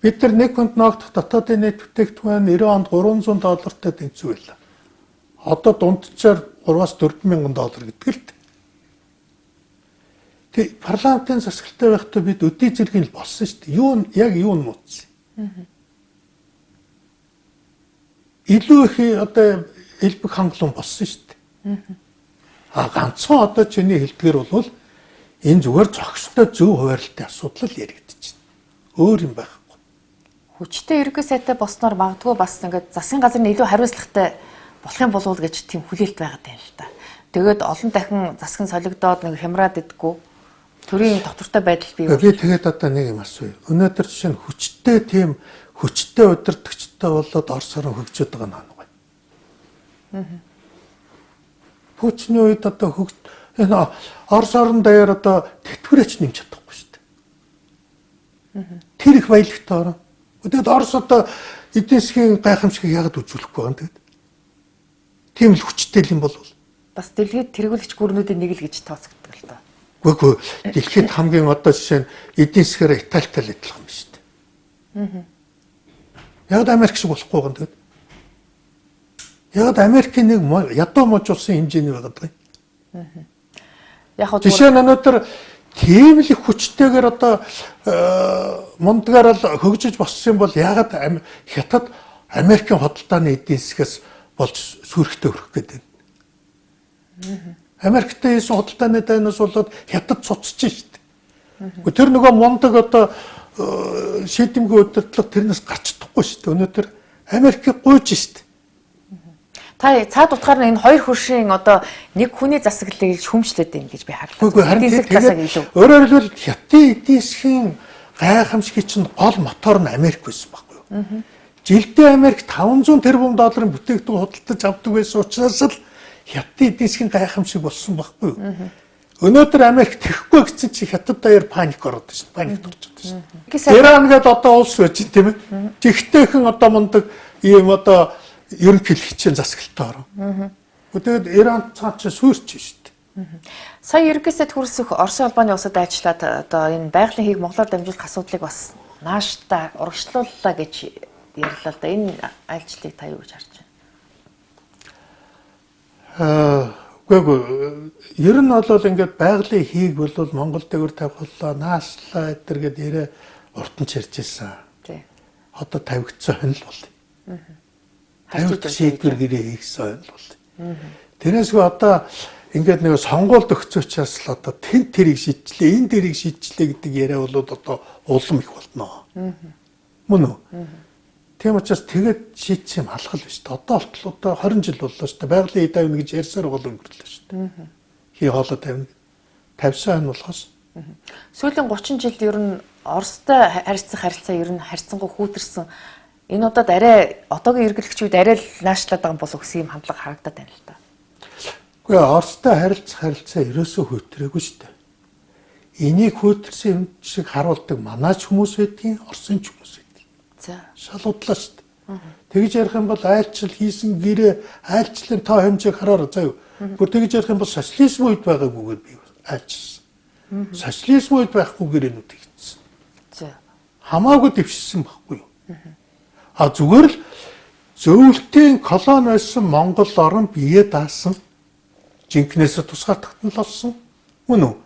Бид нар нэг хүнд ногдох дотоодын нийт бүтээгдэхүүн 90 онд $300 тэнцүү байлаа. Одоо дунджаар $3-4 мянган гэдэг л дээ. Тэг парламентын засаглалтаа байхдаа бид өдий зэргийн л болсон шүү дээ. Яг юу нь муудсан. Илүү их одоо элбэг хангалуун болсон шүү дээ. Ганцхан одоо чиний хэлдгэр бол энэ зүгээр зохистой зөв хуваарлтын асуудал л яригдчихэв. Өөр юм байхгүй. Хүчтэй ерөнхий сайтай босноор магадгүй бас ингээд засгийн газрын илүү хариуцлагатай болох юм болов уу гэж тийм хүлээлт байгаад байна л та. Тэгээд олон дахин засгийн солигдоод нэг хямраад идэггүй төрийн доктортой байдал бий. Би тэгээд одоо нэг юм асууя. Өнөөдөр жишээ нь хүчтэй удирдагчтай болоод Орос орн хөгжөөд байгаа нь байна. Путиний үед одоо энэ Орос орн даяар одоо тэтгэврээч нэмж чадахгүй шүү дээ. Тэр их баялагтай орн. Тэгээд Орос одоо эдийн засгийн гайхамшигыг яагаад үзүүлэхгүй байна тэгээд? Тийм л хүчтэй юм бол бас дэлхийд тэргүүлэгч гүрнүүдийн нэг л гэж тооцогддог л доо. Үгүй дэлхийд хамгийн одоо жишээ нь эдийн засгаар Италитай л адилхан юм шүү дээ. Яг Америк шиг болохгүй гэн тэгээд. Яг Америкийн нэг ядуу мууж улсын хэмжээний байгаад байгаа. Яг хөө жишээ нь өнөөдөр тийм л их хүчтэйгээр одоо мундгаар л хөгжиж боссон бол ягаад хятад Америкийн хөдөлтааны эдийн засгаас болж сүрхтээ өрөх гээд байна. Америктэй хийсэн хөдөлтааны дайнаас болоод хятад цуцж шүү дээ. Тэр нөгөө мундаг одоо шийдэмгүй удирдлага тэрнээс гарч чадахгүй шүү дээ. Өнөөдөр Америкийг гуйж шүү дээ. Та цаад утгаар нь энэ хоёр хөршийн одоо нэг хүний засаглалыг хүмжлээд байна гэж би харлаа. Өөрөөр хэлбэл хятадын эдийн засгийн гайхамшигын чинь гол мотор нь Америк байсан байхгүй юу? Жилдээ Америк $500 тэрбум бүтээгдэхүүн худалдаж авдаг байсан учраас л хятадын эдийн засгийн гайхамшиг болсон байхгүй юу? Өнөөдөр Америк тэхгүй гэсэн чи хятад даяар паник ороод шүү дээ. Паникт орж байгаа шүү дээ. Иран гэдэг одоо улс байж тийм ээ. Жигтэйхэн одоо мундаг ийм одоо ерөнхийлөгчийн засаглалтаа орно. Тэгээд Иран цаад чи сүрч шүү дээ. Сая ерөнхий сайд хүрсэх Оросын холбооны улсад ажиллаад одоо энэ байгалийн хийг Монголоор дамжуулах асуудлыг бас нааштай урагшлууллаа гэж ярьлаа л да. Энэ айлчлалыг та юу гэж харж байна? Ер нь бол ингээд байгалийн хийг бол Монгол дээгүүр тавихлаа, нааслаа гэтэр гээд ярэ уртан чирж ирсэн. Тий. Одоо тавигдсан хонь л бол. Тавигдсан шийдвэр гэрээ хийгсэн хонь л бол. Тэрнээс одоо ингээд нэг сонгуульд өгсөн учраас л одоо тэрийг шийдлээ, энэ тэрийг шийдлээ гэдэг яриа бол одоо улам их болно. Мөн үү? Тийм учраас тэгээд шийдсэн юм алхал биш. Одоо болтол одоо 20 жил боллоо шүү дээ. Байгалийн эд авна гэж ярьсаар гол өнгөрлөө шүү дээ. Хий хоолой тавина. Тавьсан хань болохоос. Сүүлийн 30 жилд ер нь Оростой харилцах харилцаа ер нь харьцангуй хүүтэрсэн. Энэ удаад арай одоогийн эргэлэгчүүд арай л наашлаад байгаа болов гэсэн юм хандлага харагдаад байна л та. Үгүй Оростой харилцах харилцаа ерөөсөө хүүтрээгүй шүү дээ. Энийг хүүтэрсэн юм шиг харуулдаг манайч хүмүүс байдгийн, Оросын ч хүмүүс. За. Шалуудлаа шүү дээ. Тэгж ярих юм бол айлчлал хийсэн гэрээ айлчлалын тоо хэмжээг хараар заяа. Бүр тэгж ярих юм бол социализм үед байгаагүйгээр би айлчилсан. Социализм үед байхгүйгээр энүүд хийсэн. За. Хамаагүй дэвшсэн байхгүй юу? Зүгээр л зөвлөлтийн колони байсан Монгол орн бие даасан жинкнээсээ тусгаар тогтнолсон. Мөн үү?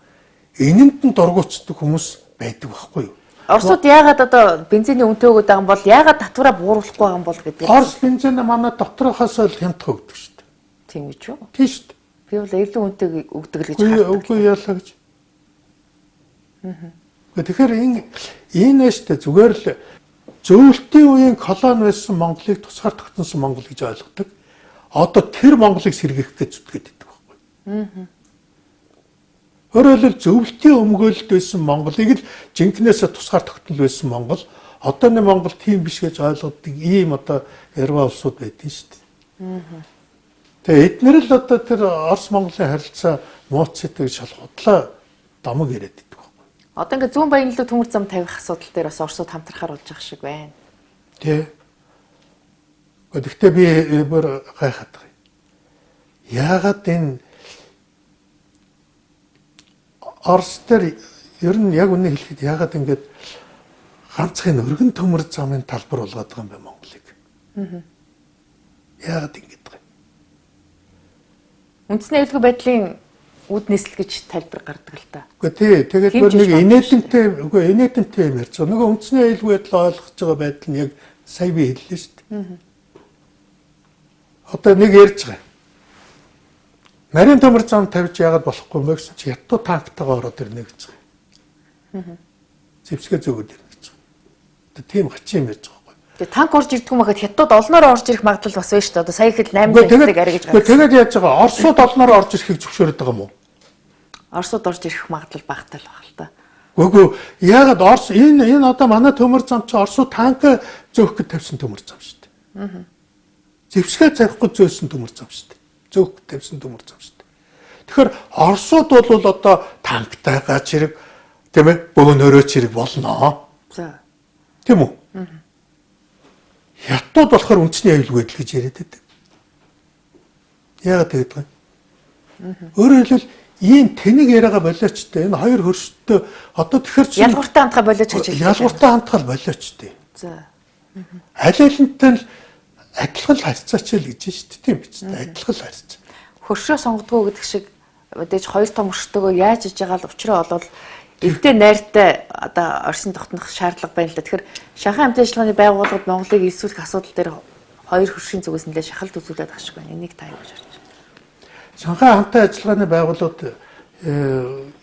Энэнд нь дургуутдаг хүмүүс байдаг байхгүй юу? Оросууд яагаад одоо бензиний үнэтэй өгöd байгаа юм бол яагаад татвараа бууруулахгүй байгаа юм бол гэдэг. Орос бензин манай дотроохоос л хямдхан өгдөг шүү дээ. Тийм үү? Тийм шүү дээ. Би бол илүү үнэтэй өгдөг л гэж хардаг. Үгүй яалаа гэж. Тэгэхээр энэ штэ зүгээр л зөвлөлтийн үеийн колони байсан Монголыг тусгаар тогтносон Монгол гэж ойлгодог. Одоо тэр Монголыг сэргээх гэж зүтгээд байдаг байхгүй. Өөрөөр хэлбэл зөвлөлтийн өмгөөлөлд байсан Монголыг л жинкнээсээ тусгаар тогтнол байсан Монгол одооны Монгол тийм биш гэж ойлгодог ийм одоо ярва улсууд байдгийн шүү дээ. Тэгээ эдгээр л одоо тэр Орос Монголын харилцаа мууцтай шалгуудлаа домог яриад байдаг байхгүй. Одоо ингээд зүүн баянлуу төмөр зам тавих асуудал дээр бас Оросууд хамтрахаар болж байгаа шиг байна. Тэ. Гэхдээ би бүр гайхаад байгаа. Яагаад энэ Орос төр ер нь яг үнэ хэлэхэд яагаад ингэж ганцхан өргөн төмөр замын талбар болгоод байгаа юм бэ Монголыг? Яагаад ингэж байгаа юм? Үндэсний аюулгүй байдлын үд нийслэл гэж тайлбар гардаг л та. Үгүй тий, тэгээд бүр нэг инээдэнтэй юм ярьж байгаа. Нөгөө үндэсний аюулгүй байдлаа ойлгож байгаа байдал нь яг сая би хэллээ шүү дээ. Одоо нэг ярьж байгаа. Нарийн төмөр зам тавьж яагаад болохгүй юм бэ гэсэн чи ятуу танктайгаа ороод ирнэ гэж байгаа. Зэвсгээ зөөгд ирнэ гэж байгаа. Одоо тийм хачин юм ярьж байгаа. Тэгээ танк орж ирдэг юм байхад хятад олноор орж ирэх магадлал бас байна шүү дээ. Одоо сая хэд 8 цагтыг ари гэж гаргасан. Тэгээд яаж байгаа? Оросууд олноор орж ирэхийг зөвшөөрөд байгаа юм уу? Оросууд орж ирэх магадлал багтаал байх л та. Үгүй яагаад Орос энэ одоо манай төмөр зам чи Оросууд танк зөөх гэж тавьсан төмөр зам шүү дээ. Зэвсгээ завихгүй зөөсөн төмөр зам шүү дээ. Зөөх тавьсан төмөр зам шүү дээ. Тэгэхээр Оросууд бол одоо танктайгаа чирэг тийм ээ бөөнөрөө чирэг болно. За. Тийм үү? Хятад болохоор үндэсний аюулгүй байдал гэж яриад байдаг. Яагаад тэгээд вэ? Өөрөөр хэлбэл ийм тэнэг яриагаа болоочтой. Энэ хоёр хөршөлтөө одоо тэгэхээр чи ялгууртаа хандхаа болооч гэж хэлдэг. ялгууртаа хандхал болоочтой. За. Аль алинтай л адилхан харьцаач л гэж шүү дээ. Тийм биз дээ. Адилхан харьцаа. Хөршөө сонгодгоо гэдэг шиг мэдээж хоёр том хөрштөөгөө яаж иж байгаа л учраа олвол эвдээ найртай одоо оршин тогтнох шаардлага байна л да. Тэгэхээр Шанхай хамт ажиллагааны байгууллагад Монголыг элсүүлэх асуудал дээр хоёр хөршийн зүгээс нэлээд шахалт үзүүлээд байгаа шиг байна. Энийг та юу гэж харж байна? Шанхай хамт ажиллагааны байгууллагууд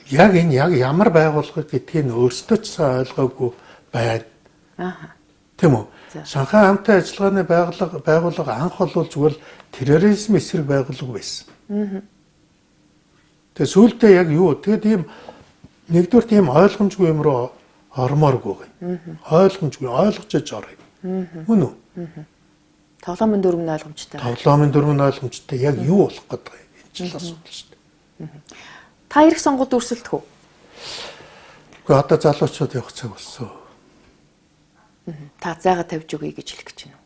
яг энэ ямар байгууллага гэдгийг өөрсдөө ч сайн ойлгоогүй байна. Тийм үү? Шанхай хамт ажиллагааны байгууллага анх бол зүгээр терроризм эсрэг байгууллага байсан. Тэгээ сүүлдээ яг юу? Тэгээд ийм нэгдүгээр тийм ойлгомжгүй юм руу ормооргүй байна. Ойлгомжгүй, ойлгож орё. Мөн үү? Тоглоомын дөрөв нь ойлгомжтой. Тоглоомын дөрөв нь ойлгомжтой. Яг юу болох гэдэг юм? Энэ ч л асуудал шүү дээ. Та ирэх сонгуульд өрсөлдөх үү? Гэхдээ одоо залуучууд явах цаг болсон. Та зайгаа тавьж өгье гэж хэлэх гэж байна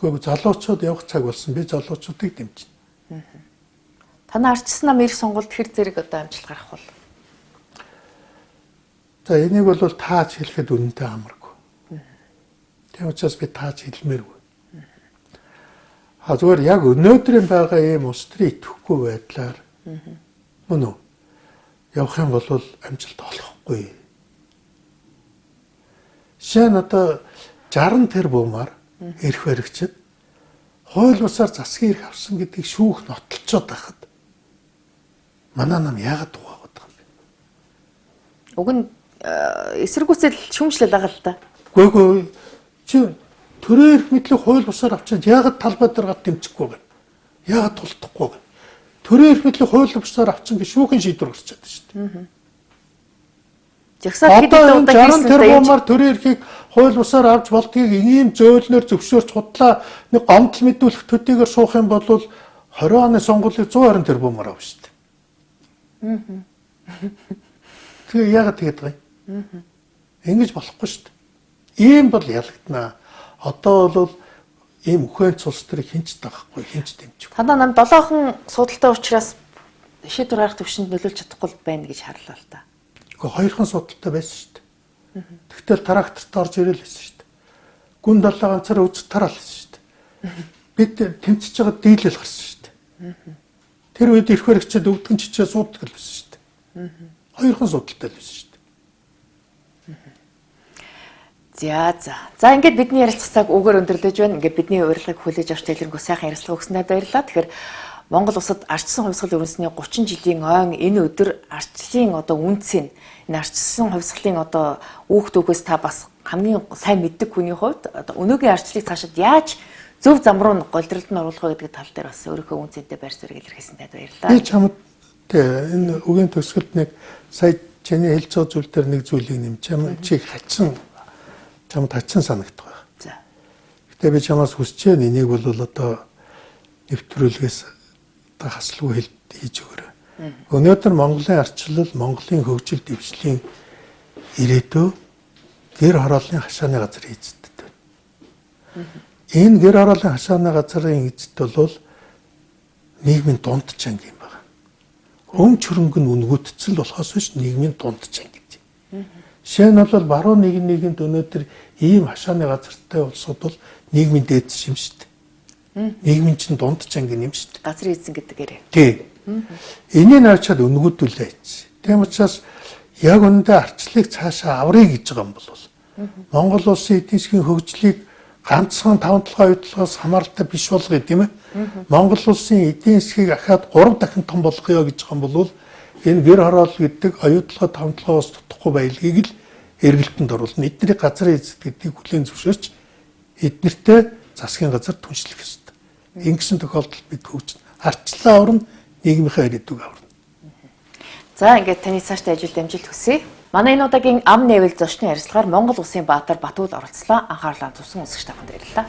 уу? Гэхдээ залуучууд явах цаг болсон. Би залуучуудыг дэмжинэ. Танаа арчсан нам ирэх сонгуульд хэр зэрэг одоо амжилт гарах бол? За энийг бол тааж хэлэхэд үнэнтэй амаргүй. Тийм учраас би тааж хэлмээргүй. Зүгээр яг өнөөдрийн байгаа ийм улс төрийн идэвхгүй байдлаар мөн үү явах юм бол амжилт олохгүй. Жишээ нь одоо 60 тэрбумаар эрх баригчид хууль бусаар засгийн эрх авсан гэдгийг шүүх нотолцоод байхад манай нам яагаад дугаагаад байгаа юм бэ? Уг нь эсэргүүцэл шүүмжлэл байгаа л да. Үгүй чи төрийн эрх мэдлийг хууль бусаар авчаад яагаад талбай дээр гад тэмцэхгүй байна? Яагаад тулдахгүй байна? Төрийн эрх мэдлийг хууль бусаар авчин гэж шүүхэн шийдвэр гарч чадсан шүү дээ. Жагсаал хэд удаа 60 тэрбумаар төрийн эрхийг хууль бусаар авч болдгийг ийм зөөлнөр зөвшөөрч худлаа нэг гомдол мэдүүлэх төдийгээр суух юм бол 20 оны сонгуулийг 120 тэрбумаар авна шүү дээ. Тэгээ яагаад тэгээд байгаа юм? Ингэж болохгүй шүү дээ. Ийм бол ялагдана. Одоо бол ийм өхөн цус төрийг хинч дагахгүй, хинч дэмжих. Танаа нам 7хон судалтай учраас шийдвэр гаргах төвшөнд нөлөөлж чадахгүй байна гэж харлаа л та. Гэхдээ 2хан судалтай байсан шүү дээ. Тэгтэл тракторт орж ирэл байсан шүү дээ. Гүн далаа ганцаараа үзэж тараал байсан шүү дээ. Бид тэмцэж байгаа дийлэл гарсан шүү дээ. Тэр үед эрх баригчид өвдгөн чичээ суудаг л байсан шүү дээ. 2хан судалтай л байсан шүү дээ. За ингээд бидний ярилцах цаг үгээр өндөрлөж байна. Ингээд бидний урилгыг хүлээж авч тайлбаргүй сайхан ярилцлага өгсөнд баярлалаа. Тэгэхээр Монгол улсад ардчилсан хувьсгал өрнөсний 30 жилийн ойн энэ өдөр ардчлалын одоо үнцийг энэ ардчилсан хувьсгалын одоо үүх түүхээс та бас хамгийн сайн мэддэг хүний хувьд одоо өнөөгийн ардчлалыг цаашид яаж зөв зам руу голдролд нь оруулах вэ гэдэг тал дээр бас өөрийнхөө үнцэнтэй байр суурийг илэрхийлсэн танд баярлалаа. Би чамд энэ үгийн төгсгөлд нэг сая чиний хэлж байгаа зүйл дээр нэг зүйлийг нэмж чи чамд хатсан санагддаг байна. За. Гэтэ би чамаас хүсэж байна энийг бол одоо нэвтрүүлгээс одоо хаслгүй хийж өгөөрэй. Өнөөдөр Монголын ардчлал, Монголын хөгжил дэвшлийн ирээдүй гэр хорооллын хашааны газар эзэддэг байна. Энэ гэр хорооллын хашааны газрын эзэд бол нийгмийн дунд чанга юм байна. Өмч хөрөнгө нь үнгүтцэл болохоос биш нийгмийн дунд чанга гэж. Жишээ нь бол баруун нийгэмд өнөөдөр ийм хашааны газартай улсууд бол нийгмийн дээд шим шүү дээ. Нийгмийн чинь дунд чанга юм шүү дээ. Газрын эзэн гэдэгээрээ. Тий. Энийг наачаад үнгүтүүлээч. Тийм учраас яг үүндээ ардчлалыг цаашаа аврыг гэж байгаа юм бол Монгол улсын эдийн засгийн хөгжлийг ганцхан 5-7 удаалагаас хамааралтай биш болгоё тийм ээ. Монгол улсын эдийн засгийг ахаад 3 дахин том болгоё гэж байгаа юм бол энэ гэр хороол гэдэг оюутлага 5-7-оос тутахгүй баялагийг л эргэлтэнд оруулна. Эдний газрын эзэд гэдгийг хүлээн зөвшөөрч эднэртэй засгийн газар түншлэх ёстой. Ингэсэн тохиолдолд бид хөгжинэ. Ардчлалаа аварна, нийгмийнхээ ирээдүйг аварна. За ингээд таны цаашдаа ажил амжилт хүсье. Манай энэ удаагийн ам нээвэл зочны ярилцлагаар Монгол улсын Баатар Бат-Үүл оролцлоо. Анхаарлаа туссан үзэгч таханд баярлалаа.